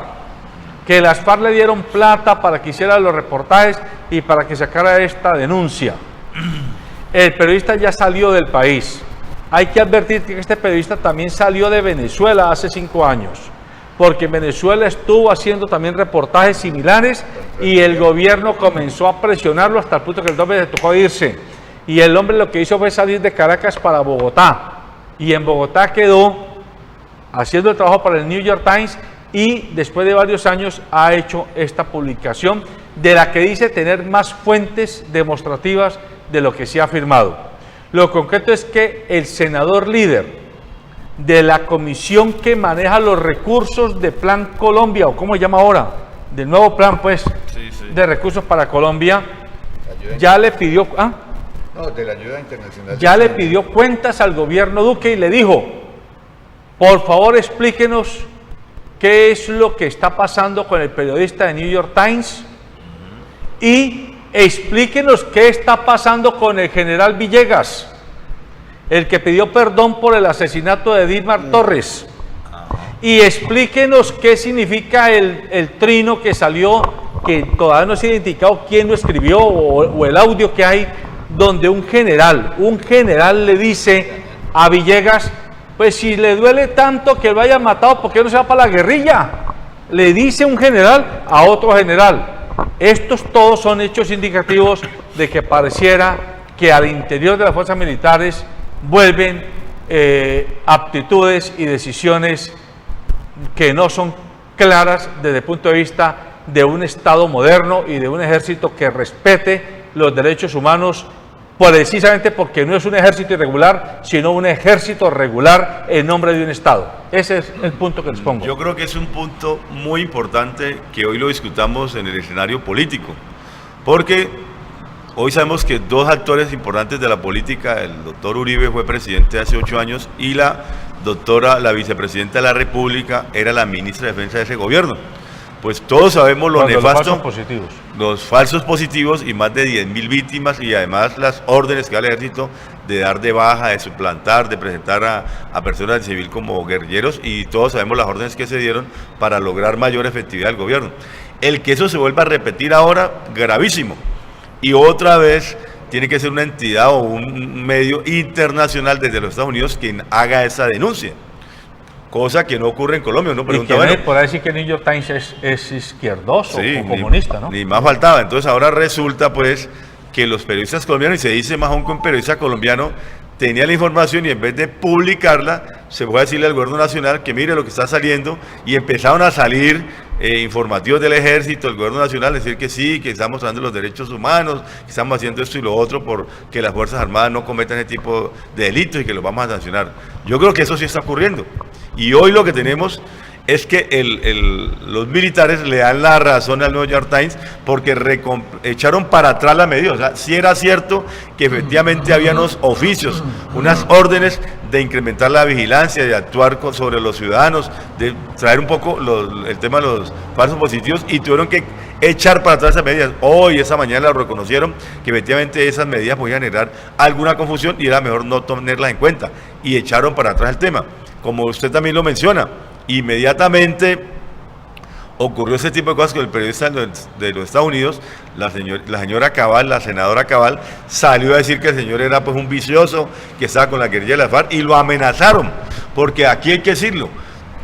que las FARC le dieron plata para que hiciera los reportajes y para que sacara esta denuncia. El periodista ya salió del país. Hay que advertir que este periodista también salió de Venezuela hace 5 años, porque en Venezuela estuvo haciendo también reportajes similares y el gobierno comenzó a presionarlo hasta el punto que el hombre le tocó irse. Y el hombre lo que hizo fue salir de Caracas para Bogotá, y en Bogotá quedó haciendo el trabajo para el New York Times, y después de varios años ha hecho esta publicación de la que dice tener más fuentes demostrativas de lo que se ha afirmado. Lo concreto es que el senador líder de la comisión que maneja los recursos de Plan Colombia, o cómo se llama ahora, del nuevo plan pues, de recursos para Colombia, ya le pidió, de la ayuda internacional. Ya le pidió cuentas al gobierno Duque y le dijo, por favor explíquenos qué es lo que está pasando con el periodista de New York Times y explíquenos qué está pasando con el general Villegas, el que pidió perdón por el asesinato de Dímar Torres, y explíquenos qué significa el trino que salió, que todavía no se ha identificado quién lo escribió o el audio que hay, donde un general le dice a Villegas, pues si le duele tanto que lo haya matado, ¿por qué no se va para la guerrilla? Le dice un general a otro general. Estos todos son hechos indicativos de que pareciera que al interior de las fuerzas militares vuelven aptitudes y decisiones que no son claras desde el punto de vista de un Estado moderno y de un ejército que respete los derechos humanos, precisamente porque no es un ejército irregular, sino un ejército regular en nombre de un Estado. Ese es el punto que les pongo. Yo creo que es un punto muy importante que hoy lo discutamos en el escenario político, porque hoy sabemos que dos actores importantes de la política, el doctor Uribe fue presidente hace 8 años y la vicepresidenta de la República era la ministra de Defensa de ese gobierno. Pues todos sabemos lo nefasto, los falsos positivos y más de 10.000 víctimas y además las órdenes que da el ejército de dar de baja, de suplantar, de presentar a personas del civil como guerrilleros, y todos sabemos las órdenes que se dieron para lograr mayor efectividad del gobierno. El que eso se vuelva a repetir ahora, gravísimo. Y otra vez tiene que ser una entidad o un medio internacional desde los Estados Unidos quien haga esa denuncia. Cosa que no ocurre en Colombia. Uno pregunta, por decir que el New York Times es izquierdoso o comunista, ¿no? Ni más faltaba. Entonces ahora resulta pues que los periodistas colombianos, y se dice más aún que un periodista colombiano tenía la información y en vez de publicarla, se fue a decirle al gobierno nacional que mire lo que está saliendo, y empezaron a salir informativos del ejército, del gobierno nacional, decir que sí, que estamos hablando de los derechos humanos, que estamos haciendo esto y lo otro por que las Fuerzas Armadas no cometan ese tipo de delitos y que los vamos a sancionar. Yo creo que eso sí está ocurriendo. Y hoy lo que tenemos es que los militares le dan la razón al New York Times porque echaron para atrás la medida. O sea, sí era cierto que efectivamente había unos oficios, unas órdenes de incrementar la vigilancia, de actuar sobre los ciudadanos, de traer un poco el tema de los falsos positivos, y tuvieron que echar para atrás esas medidas. Hoy, esa mañana, lo reconocieron que efectivamente esas medidas podían generar alguna confusión y era mejor no tenerlas en cuenta, y echaron para atrás el tema. Como usted también lo menciona, inmediatamente ocurrió ese tipo de cosas con el periodista de los Estados Unidos. La señora Cabal, la senadora Cabal, salió a decir que el señor era pues un vicioso, que estaba con la guerrilla de la FARC, y lo amenazaron, porque aquí hay que decirlo,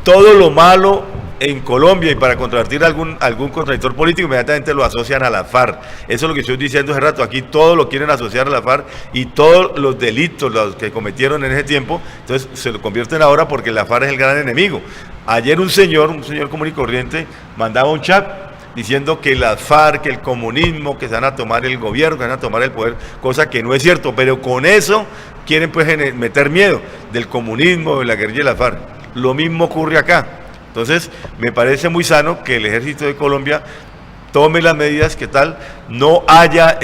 todo lo malo en Colombia, y para contradecir algún contradictor político, inmediatamente lo asocian a la FARC. Eso es lo que estoy diciendo hace rato, aquí todo lo quieren asociar a la FARC, y todos los delitos los que cometieron en ese tiempo, entonces se lo convierten ahora porque la FARC es el gran enemigo. Ayer un señor común y corriente, mandaba un chat diciendo que la FARC, que el comunismo, que se van a tomar el gobierno, que van a tomar el poder, cosa que no es cierto, pero con eso quieren pues meter miedo del comunismo, de la guerrilla de la FARC. Lo mismo ocurre acá. Entonces, me parece muy sano que el Ejército de Colombia tome las medidas que tal no haya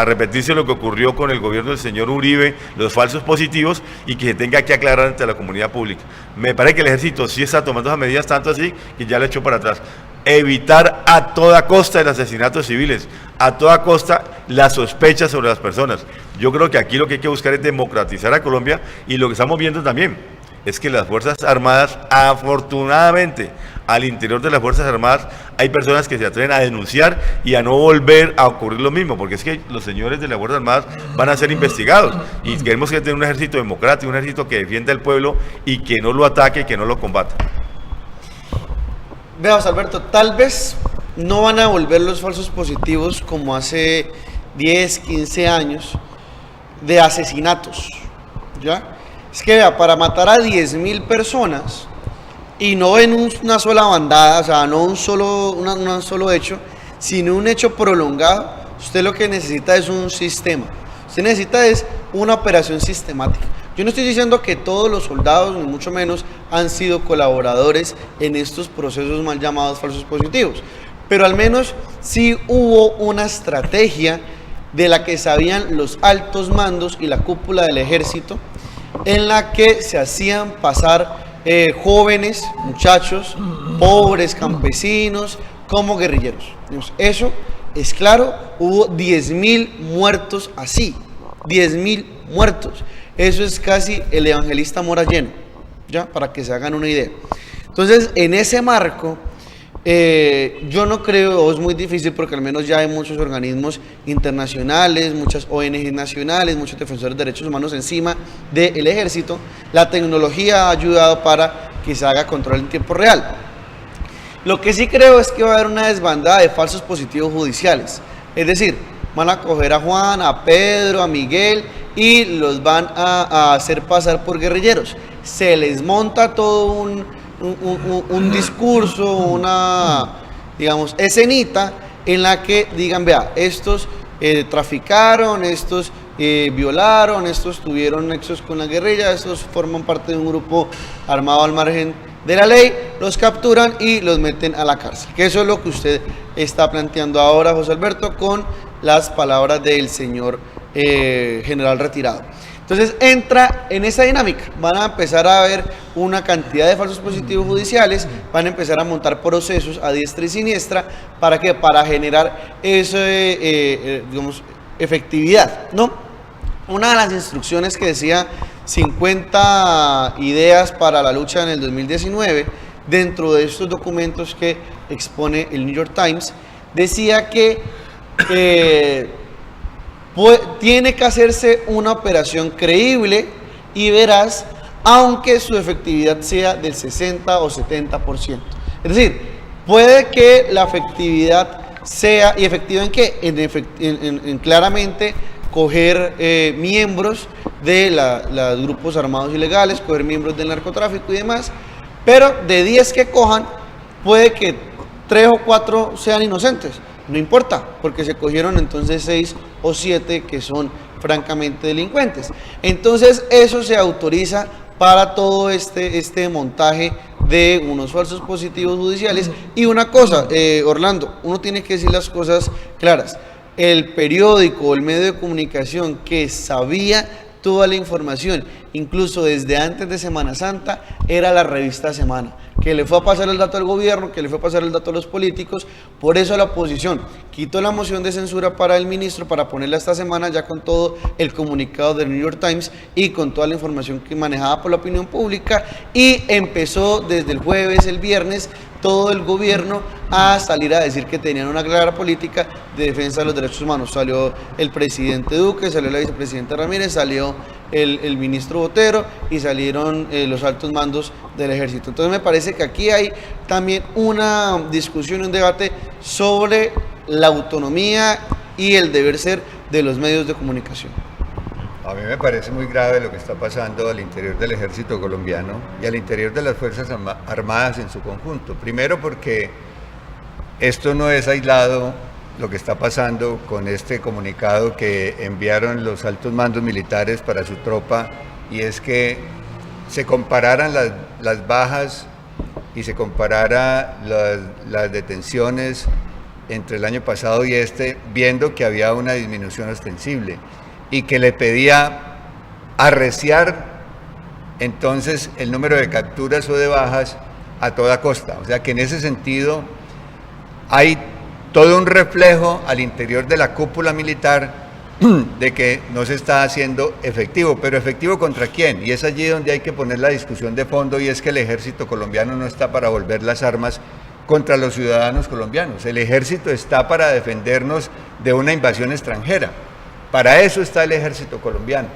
repetirse lo que ocurrió con el gobierno del señor Uribe, los falsos positivos, y que se tenga que aclarar ante la comunidad pública. Me parece que el Ejército sí está tomando esas medidas, tanto así que ya le echó para atrás. Evitar a toda costa el asesinato de civiles, a toda costa la sospecha sobre las personas. Yo creo que aquí lo que hay que buscar es democratizar a Colombia, y lo que estamos viendo también es que las Fuerzas Armadas, afortunadamente, al interior de las Fuerzas Armadas hay personas que se atreven a denunciar y a no volver a ocurrir lo mismo, porque es que los señores de las Fuerzas Armadas van a ser investigados, y queremos que tenga un ejército democrático, un ejército que defienda al pueblo y que no lo ataque, que no lo combata. Veas, Alberto, tal vez no van a volver los falsos positivos como hace 10, 15 años de asesinatos, ¿ya? Es que vea, para matar a 10.000 personas y no en una sola bandada, o sea, no un solo hecho, sino un hecho prolongado, usted lo que necesita es un sistema. Usted necesita es una operación sistemática. Yo no estoy diciendo que todos los soldados, ni mucho menos, han sido colaboradores en estos procesos mal llamados falsos positivos, pero al menos sí hubo una estrategia de la que sabían los altos mandos y la cúpula del ejército, en la que se hacían pasar jóvenes, muchachos, pobres, campesinos, como guerrilleros. Eso es claro, hubo 10.000 muertos así, 10.000 muertos. Eso es casi el Evangelista Mora lleno, ¿ya? Para que se hagan una idea. Entonces, en ese marco, yo no creo, o es muy difícil, porque al menos ya hay muchos organismos internacionales, muchas ONG nacionales, muchos defensores de derechos humanos encima del ejército. La tecnología ha ayudado para que se haga control en tiempo real. Lo que sí creo es que va a haber una desbandada de falsos positivos judiciales. Es decir, van a coger a Juan, a Pedro, a Miguel y los van a hacer pasar por guerrilleros. Se les monta todo un discurso, una, digamos, escenita en la que digan, vea, estos traficaron, estos violaron, estos tuvieron nexos con la guerrilla, estos forman parte de un grupo armado al margen de la ley, los capturan y los meten a la cárcel. Que eso es lo que usted está planteando ahora, José Alberto, con las palabras del señor general retirado. Entonces entra en esa dinámica, van a empezar a haber una cantidad de falsos positivos judiciales, van a empezar a montar procesos a diestra y siniestra, ¿para qué? Para generar esa digamos, efectividad, ¿no? Una de las instrucciones que decía 50 ideas para la lucha en el 2019, dentro de estos documentos que expone el New York Times, decía que tiene que hacerse una operación creíble y veraz, aunque su efectividad sea del 60 o 70%. Es decir, puede que la efectividad sea, ¿y efectiva en qué? En claramente coger miembros de los grupos armados ilegales, coger miembros del narcotráfico y demás, pero de 10 que cojan, puede que 3 o 4 sean inocentes. No importa, porque se cogieron entonces 6 o 7 que son francamente delincuentes. Entonces eso se autoriza para todo este montaje de unos falsos positivos judiciales. Y una cosa, Orlando, uno tiene que decir las cosas claras. El periódico o el medio de comunicación que sabía toda la información, incluso desde antes de Semana Santa, era la revista Semana, que le fue a pasar el dato al gobierno, que le fue a pasar el dato a los políticos. Por eso la oposición quitó la moción de censura para el ministro, para ponerla esta semana ya con todo el comunicado del New York Times y con toda la información que manejaba por la opinión pública, y empezó desde el jueves, el viernes, todo el gobierno a salir a decir que tenían una clara política de defensa de los derechos humanos. Salió el presidente Duque, salió la vicepresidenta Ramírez, salió el ministro Botero y salieron los altos mandos del ejército. Entonces me parece que aquí hay también una discusión, un debate sobre la autonomía y el deber ser de los medios de comunicación. A mí me parece muy grave lo que está pasando al interior del ejército colombiano y al interior de las Fuerzas Armadas en su conjunto. Primero porque esto no es aislado, lo que está pasando con este comunicado que enviaron los altos mandos militares para su tropa, y es que se compararan las bajas y se comparara las detenciones entre el año pasado y viendo que había una disminución ostensible, y que le pedía arreciar entonces el número de capturas o de bajas a toda costa. O sea que en ese sentido hay todo un reflejo al interior de la cúpula militar de que no se está haciendo efectivo. ¿Pero efectivo contra quién? Y es allí donde hay que poner la discusión de fondo, y es que el ejército colombiano no está para volver las armas contra los ciudadanos colombianos. El ejército está para defendernos de una invasión extranjera. Para eso está el ejército colombiano.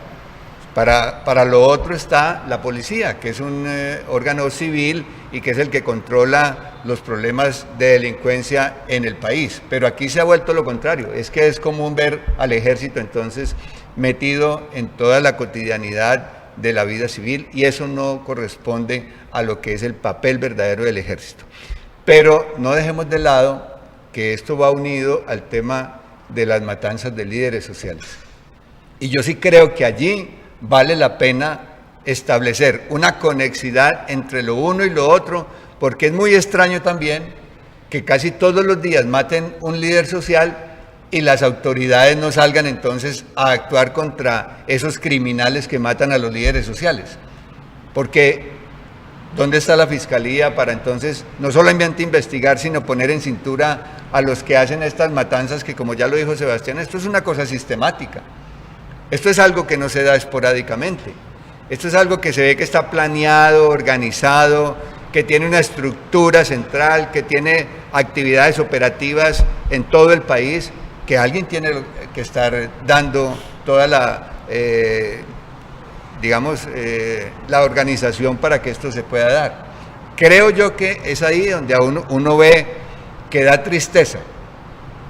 Para lo otro está la policía, que es un órgano civil y que es el que controla los problemas de delincuencia en el país. Pero aquí se ha vuelto lo contrario. Es que es común ver al ejército entonces metido en toda la cotidianidad de la vida civil, y eso no corresponde a lo que es el papel verdadero del ejército. Pero no dejemos de lado que esto va unido al tema de las matanzas de líderes sociales. Y yo sí creo que allí vale la pena establecer una conexidad entre lo uno y lo otro, porque es muy extraño también que casi todos los días maten un líder social y las autoridades no salgan entonces a actuar contra esos criminales que matan a los líderes sociales. Porque ¿dónde está la fiscalía para entonces no solamente investigar, sino poner en cintura a los que hacen estas matanzas que, como ya lo dijo Sebastián, esto es una cosa sistemática? Esto es algo que no se da esporádicamente. Esto es algo que se ve que está planeado, organizado, que tiene una estructura central, que tiene actividades operativas en todo el país, que alguien tiene que estar dando toda la, la organización para que esto se pueda dar. Creo yo que es ahí donde uno ve que da tristeza,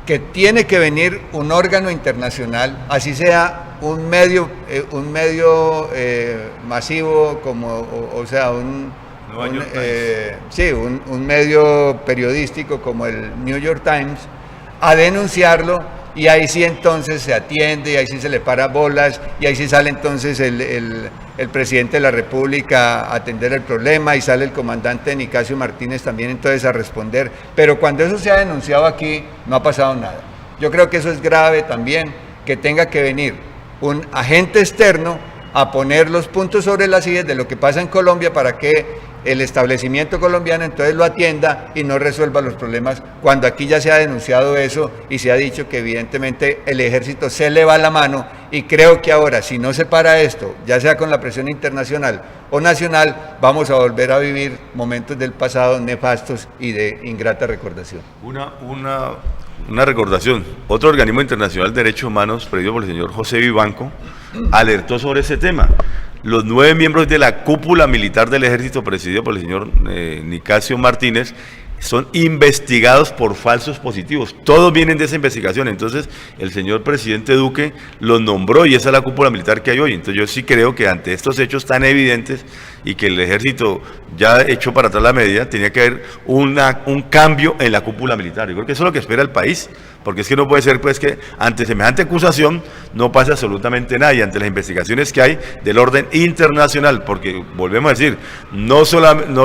que tiene que venir un órgano internacional, así sea un medio masivo como, un medio periodístico como el New York Times, a denunciarlo, y ahí sí entonces se atiende, y ahí sí se le para bolas, y ahí sí sale entonces el presidente de la República a atender el problema, y sale el comandante Nicasio Martínez también entonces a responder. Pero cuando eso se ha denunciado aquí, no ha pasado nada. Yo creo que eso es grave también, que tenga que venir un agente externo a poner los puntos sobre las IES de lo que pasa en Colombia para que el establecimiento colombiano entonces lo atienda y no resuelva los problemas, cuando aquí ya se ha denunciado eso y se ha dicho que evidentemente el ejército se le va la mano, y creo que ahora, si no se para esto, ya sea con la presión internacional o nacional, vamos a volver a vivir momentos del pasado nefastos y de ingrata recordación. Una recordación. Otro organismo internacional de derechos humanos, presidido por el señor José Vivanco, alertó sobre ese tema. Los 9 miembros de la cúpula militar del ejército, presidido por el señor Nicasio Martínez, son investigados por falsos positivos. Todos vienen de esa investigación. Entonces, el señor presidente Duque los nombró, y esa es la cúpula militar que hay hoy. Entonces, yo sí creo que ante estos hechos tan evidentes, y que el ejército ya echó para atrás la medida, tenía que haber un cambio en la cúpula militar. Yo creo que eso es lo que espera el país, porque es que no puede ser pues que ante semejante acusación no pase absolutamente nada, y ante las investigaciones que hay del orden internacional, porque volvemos a decir, no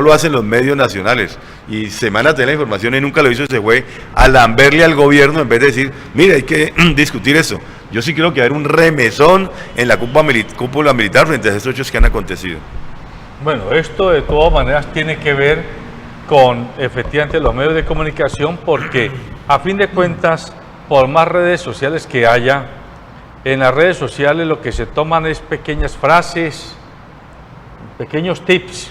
lo hacen los medios nacionales, y Semana tiene la información y nunca lo hizo, se fue a lamberle al gobierno en vez de decir, mire, hay que discutir eso. Yo sí creo que va a haber un remesón en la cúpula militar frente a esos hechos que han acontecido. Bueno, esto de todas maneras tiene que ver con efectivamente los medios de comunicación, porque a fin de cuentas, por más redes sociales que haya, en las redes sociales lo que se toman es pequeñas frases, pequeños tips,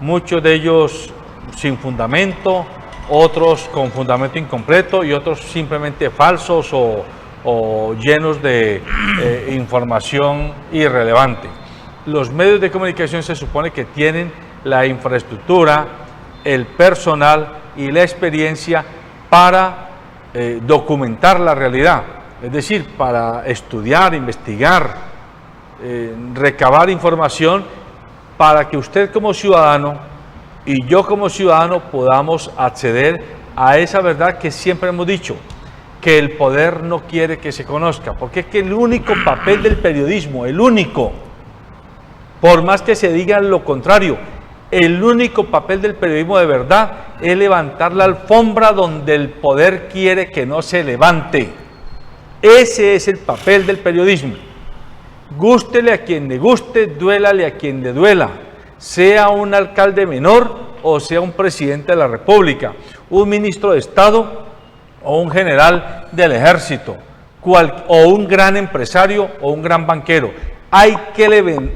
muchos de ellos sin fundamento, otros con fundamento incompleto y otros simplemente falsos o llenos de información irrelevante. Los medios de comunicación se supone que tienen la infraestructura, el personal y la experiencia para documentar la realidad, es decir, para estudiar, investigar, recabar información, para que usted como ciudadano y yo como ciudadano podamos acceder a esa verdad que siempre hemos dicho, que el poder no quiere que se conozca, porque es que el único papel del periodismo, el único, por más que se diga lo contrario, el único papel del periodismo de verdad es levantar la alfombra donde el poder quiere que no se levante. Ese es el papel del periodismo. Gústele a quien le guste, duélale a quien le duela, sea un alcalde menor o sea un presidente de la República, un ministro de Estado o un general del ejército, o un gran empresario o un gran banquero. Hay que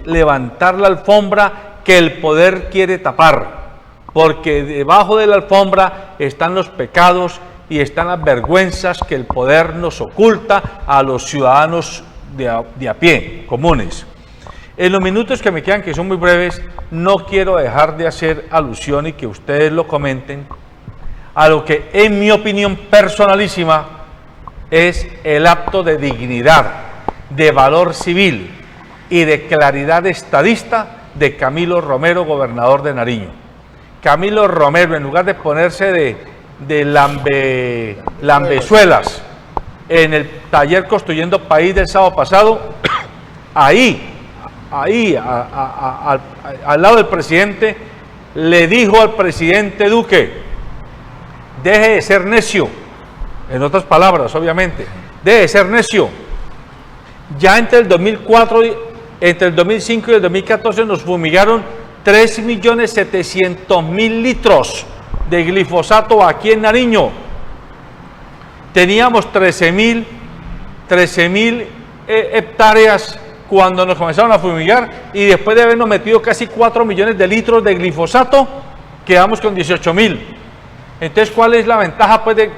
levantar la alfombra que el poder quiere tapar, porque debajo de la alfombra están los pecados y están las vergüenzas que el poder nos oculta a los ciudadanos de a pie, comunes. En los minutos que me quedan, que son muy breves, no quiero dejar de hacer alusión y que ustedes lo comenten a lo que, en mi opinión personalísima, es el acto de dignidad, de valor civil, y de claridad estadista de Camilo Romero, gobernador de Nariño. Camilo Romero, en lugar de ponerse de lambezuelas en el taller Construyendo País del sábado pasado, ahí, al lado del presidente, le dijo al presidente Duque: deje de ser necio, en otras palabras, obviamente, deje de ser necio. Ya entre el 2005 y el 2014 nos fumigaron 3.700.000 litros de glifosato aquí en Nariño. Teníamos 13.000 hectáreas cuando nos comenzaron a fumigar, y después de habernos metido casi 4 millones de litros de glifosato, quedamos con 18.000. Entonces, ¿cuál es la ventaja pues, de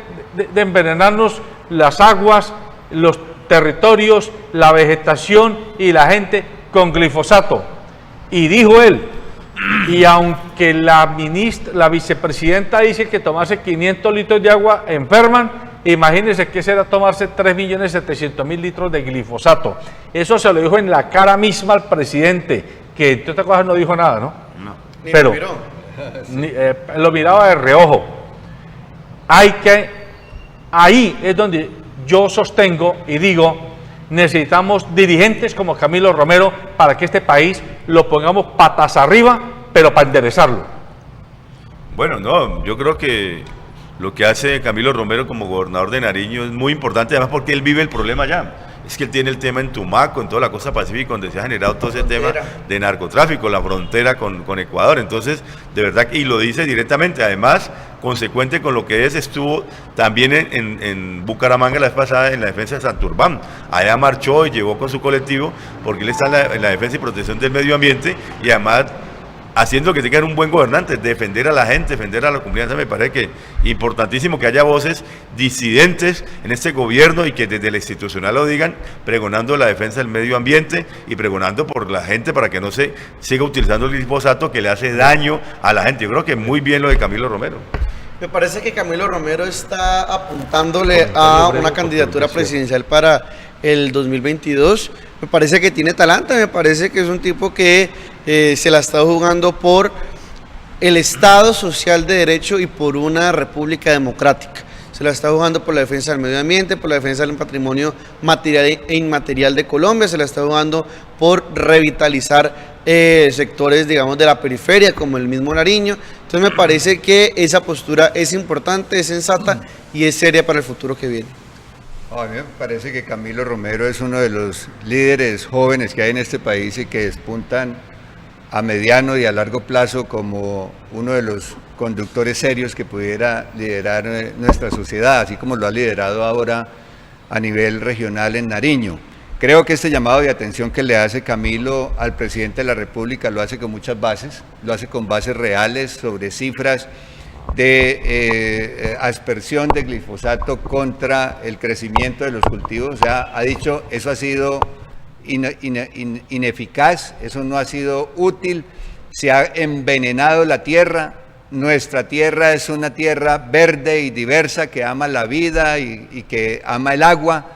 envenenarnos las aguas, los territorios, la vegetación y la gente con glifosato? Y dijo él, y aunque la vicepresidenta dice que tomarse 500 litros de agua enferman, imagínense que será tomarse 3.700.000 litros de glifosato. Eso se lo dijo en la cara misma al presidente, que entre otras cosas no dijo nada, ¿no? No. Pero lo miraba de reojo. Ahí es donde yo sostengo y digo, necesitamos dirigentes como Camilo Romero para que este país lo pongamos patas arriba, pero para enderezarlo. Bueno, no, yo creo que lo que hace Camilo Romero como gobernador de Nariño es muy importante, además porque él vive el problema allá. Es que él tiene el tema en Tumaco, en toda la costa pacífica, donde se ha generado todo ese tema de narcotráfico, la frontera con Ecuador. Entonces, de verdad, y lo dice directamente, además, consecuente con lo que estuvo también en Bucaramanga la vez pasada en la defensa de Santurbán. Allá marchó y llegó con su colectivo, porque él está en la defensa y protección del medio ambiente, y además haciendo que tengan un buen gobernante, defender a la gente, defender a la comunidad. Me parece que importantísimo que haya voces disidentes en este gobierno y que desde la institucional lo digan, pregonando la defensa del medio ambiente y pregonando por la gente para que no se siga utilizando el glifosato que le hace daño a la gente. Yo creo que muy bien lo de Camilo Romero. Me parece que Camilo Romero está apuntándole a una candidatura presidencial para el 2022. Me parece que tiene talante, me parece que es un tipo que se la está jugando por el Estado social de derecho y por una república democrática. Se la está jugando por la defensa del medio ambiente, por la defensa del patrimonio material e inmaterial de Colombia, se la está jugando por revitalizar sectores, digamos, de la periferia, como el mismo Nariño. Entonces me parece que esa postura es importante, es sensata y es seria para el futuro que viene. A mí me parece que Camilo Romero es uno de los líderes jóvenes que hay en este país y que despuntan a mediano y a largo plazo como uno de los conductores serios que pudiera liderar nuestra sociedad, así como lo ha liderado ahora a nivel regional en Nariño. Creo que este llamado de atención que le hace Camilo al presidente de la República lo hace con muchas bases, lo hace con bases reales sobre cifras de aspersión de glifosato contra el crecimiento de los cultivos. O sea, ha dicho, eso ha sido ineficaz, eso no ha sido útil, se ha envenenado la tierra. Nuestra tierra es una tierra verde y diversa que ama la vida y que ama el agua,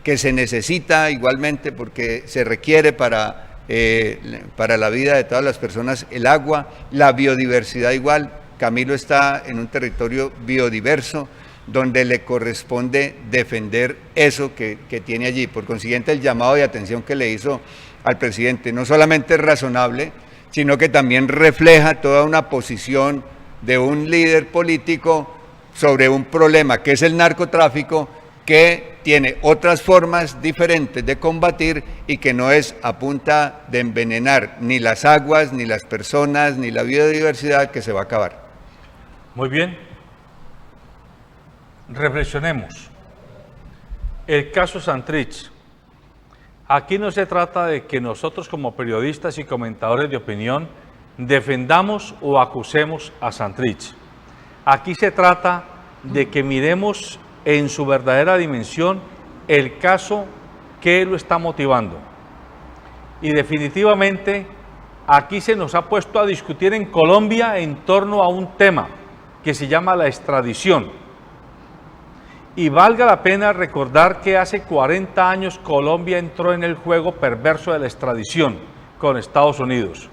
que se necesita igualmente porque se requiere para la vida de todas las personas el agua, la biodiversidad igual. Camilo está en un territorio biodiverso donde le corresponde defender eso que tiene allí. Por consiguiente, el llamado de atención que le hizo al presidente no solamente es razonable, sino que también refleja toda una posición de un líder político sobre un problema que es el narcotráfico, que tiene otras formas diferentes de combatir y que no es a punta de envenenar ni las aguas, ni las personas, ni la biodiversidad, que se va a acabar. Muy bien. Reflexionemos. El caso Santrich. Aquí no se trata de que nosotros como periodistas y comentadores de opinión defendamos o acusemos a Santrich. Aquí se trata de que miremos en su verdadera dimensión el caso que lo está motivando. Y definitivamente aquí se nos ha puesto a discutir en Colombia en torno a un tema que se llama la extradición. Y valga la pena recordar que hace 40 años Colombia entró en el juego perverso de la extradición con Estados Unidos.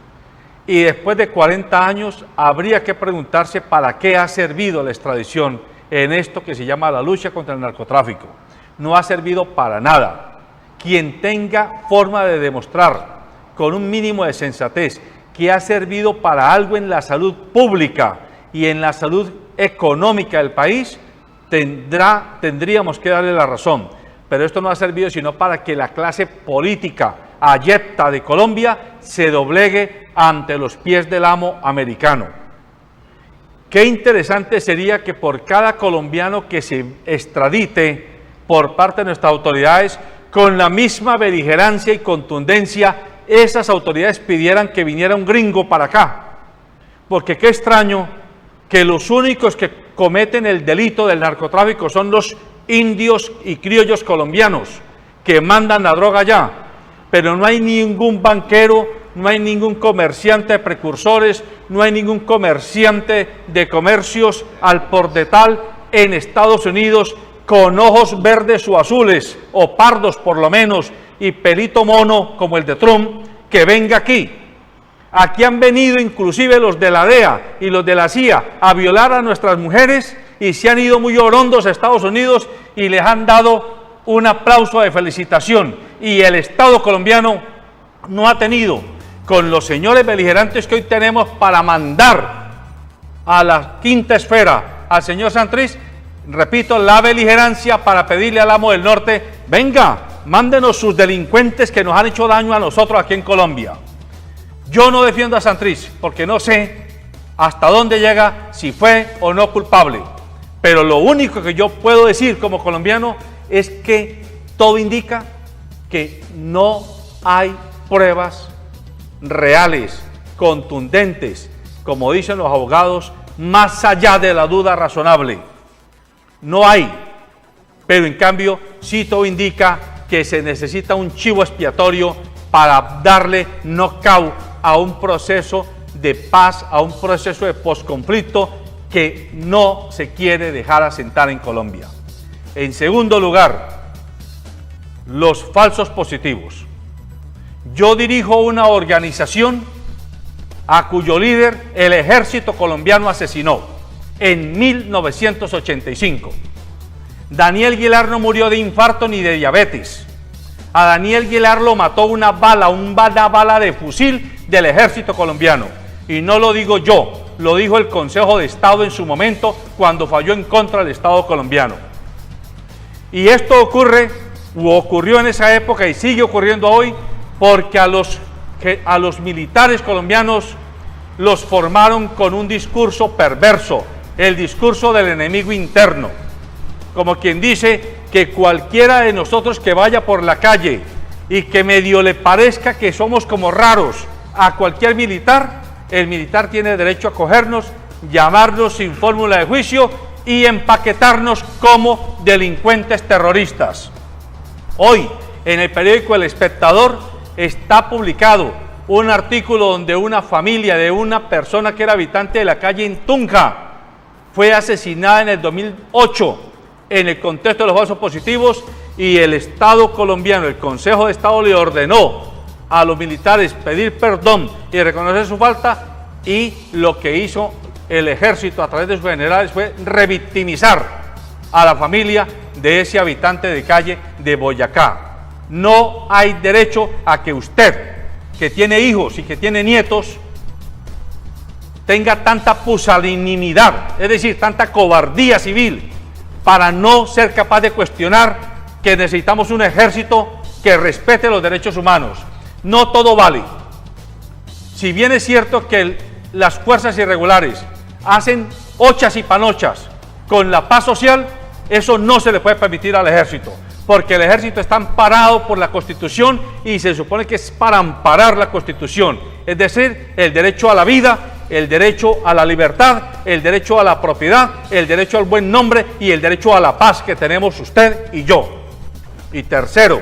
Y después de 40 años habría que preguntarse para qué ha servido la extradición en esto que se llama la lucha contra el narcotráfico. No ha servido para nada. Quien tenga forma de demostrar con un mínimo de sensatez que ha servido para algo en la salud pública y en la salud económica del país, tendríamos que darle la razón. Pero esto no ha servido sino para que la clase política abyecta de Colombia se doblegue ante los pies del amo americano. Qué interesante sería que por cada colombiano que se extradite por parte de nuestras autoridades, con la misma beligerancia y contundencia, esas autoridades pidieran que viniera un gringo para acá. Porque qué extraño que los únicos que cometen el delito del narcotráfico son los indios y criollos colombianos que mandan la droga allá, pero no hay ningún banquero, no hay ningún comerciante de precursores, no hay ningún comerciante de comercios al por detal en Estados Unidos con ojos verdes o azules, o pardos por lo menos, y pelito mono como el de Trump, que venga aquí. Aquí han venido inclusive los de la DEA y los de la CIA a violar a nuestras mujeres y se han ido muy orondos a Estados Unidos y les han dado un aplauso de felicitación. Y el Estado colombiano no ha tenido, con los señores beligerantes que hoy tenemos para mandar a la quinta esfera al señor Santrich, repito, la beligerancia para pedirle al amo del norte, venga, mándenos sus delincuentes que nos han hecho daño a nosotros aquí en Colombia. Yo no defiendo a Santrich porque no sé hasta dónde llega, si fue o no culpable. Pero lo único que yo puedo decir como colombiano es que todo indica que no hay pruebas reales, contundentes, como dicen los abogados, más allá de la duda razonable. No hay, pero en cambio sí todo indica que se necesita un chivo expiatorio para darle knockout a un proceso de paz, a un proceso de posconflicto que no se quiere dejar asentar en Colombia. En segundo lugar, los falsos positivos. Yo dirijo una organización a cuyo líder el ejército colombiano asesinó en 1985. Daniel Guilar no murió de infarto ni de diabetes. A Daniel Guilar lo mató una bala de fusil del ejército colombiano. Y no lo digo yo, lo dijo el Consejo de Estado en su momento cuando falló en contra del Estado colombiano. Y esto ocurrió en esa época y sigue ocurriendo hoy porque a los militares colombianos los formaron con un discurso perverso, el discurso del enemigo interno. Como quien dice que cualquiera de nosotros que vaya por la calle y que medio le parezca que somos como raros a cualquier militar, el militar tiene derecho a cogernos, llamarnos sin fórmula de juicio y empaquetarnos como delincuentes terroristas. Hoy, en el periódico El Espectador, está publicado un artículo donde una familia de una persona que era habitante de la calle en Tunja fue asesinada en el 2008 en el contexto de los falsos positivos y el Estado colombiano, el Consejo de Estado le ordenó a los militares pedir perdón y reconocer su falta y lo que hizo el ejército a través de sus generales fue revictimizar a la familia de ese habitante de calle de Boyacá. No hay derecho a que usted, que tiene hijos y que tiene nietos, tenga tanta pusilanimidad, es decir, tanta cobardía civil, para no ser capaz de cuestionar que necesitamos un ejército que respete los derechos humanos. No todo vale. Si bien es cierto que las fuerzas irregulares hacen ochas y panochas con la paz social, eso no se le puede permitir al ejército, porque el ejército está amparado por la Constitución y se supone que es para amparar la Constitución, es decir, el derecho a la vida, el derecho a la libertad, el derecho a la propiedad, el derecho al buen nombre y el derecho a la paz que tenemos usted y yo. Y tercero,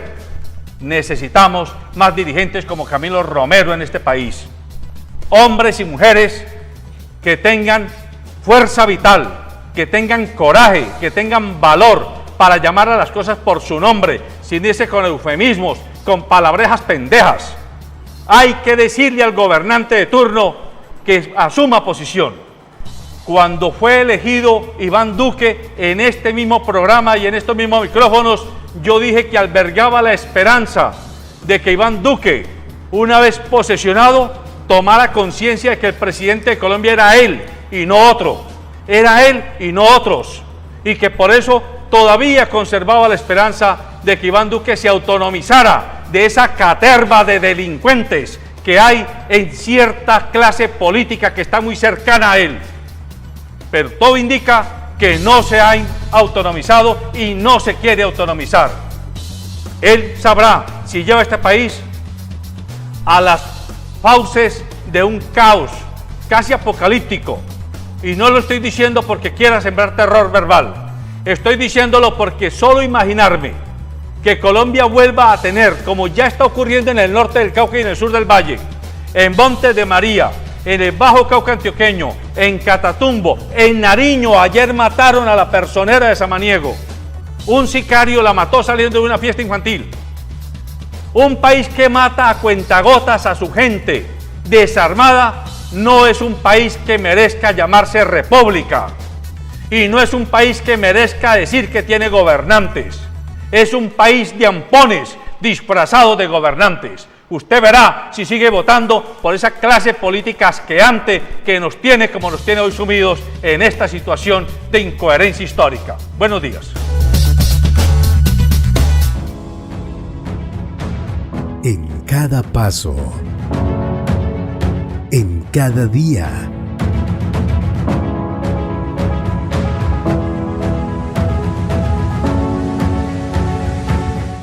necesitamos más dirigentes como Camilo Romero en este país. Hombres y mujeres que tengan fuerza vital, que tengan coraje, que tengan valor para llamar a las cosas por su nombre, sin irse con eufemismos, con palabrejas pendejas. Hay que decirle al gobernante de turno que asuma posición. Cuando fue elegido Iván Duque en este mismo programa y en estos mismos micrófonos, yo dije que albergaba la esperanza de que Iván Duque, una vez posesionado, tomara conciencia de que el presidente de Colombia era él y no otro. Era él y no otros. Y que por eso todavía conservaba la esperanza de que Iván Duque se autonomizara de esa caterva de delincuentes que hay en cierta clase política que está muy cercana a él. Pero todo indica que no se ha autonomizado y no se quiere autonomizar. Él sabrá si lleva a este país a las fauces de un caos casi apocalíptico. Y no lo estoy diciendo porque quiera sembrar terror verbal. Estoy diciéndolo porque solo imaginarme que Colombia vuelva a tener, como ya está ocurriendo en el norte del Cauca y en el sur del Valle, en Montes de María, en el Bajo Cauca antioqueño, en Catatumbo, en Nariño, ayer mataron a la personera de Samaniego. Un sicario la mató saliendo de una fiesta infantil. Un país que mata a cuentagotas a su gente desarmada no es un país que merezca llamarse república. Y no es un país que merezca decir que tiene gobernantes. Es un país de ampones disfrazados de gobernantes. Usted verá si sigue votando por esa clase política asqueante que nos tiene como nos tiene hoy sumidos en esta situación de incoherencia histórica. Buenos días. En cada paso, en cada día,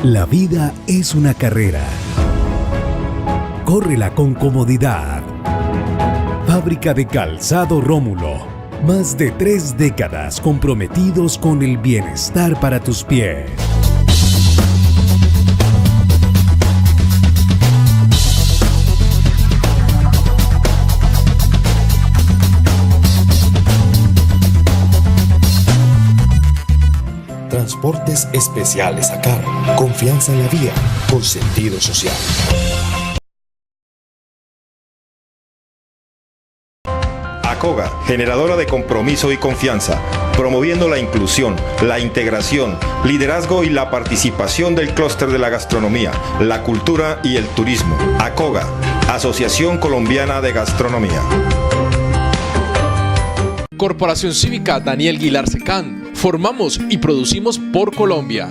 la vida es una carrera. Córrela con comodidad. Fábrica de Calzado Rómulo. Más de 3 décadas comprometidos con el bienestar para tus pies. Transportes especiales a cargo. Confianza en la vía con sentido social. ACOGA, generadora de compromiso y confianza, promoviendo la inclusión, la integración, liderazgo y la participación del clúster de la gastronomía, la cultura y el turismo. ACOGA, Asociación Colombiana de Gastronomía. Corporación Cívica Daniel Guilar Secán. Formamos y producimos por Colombia.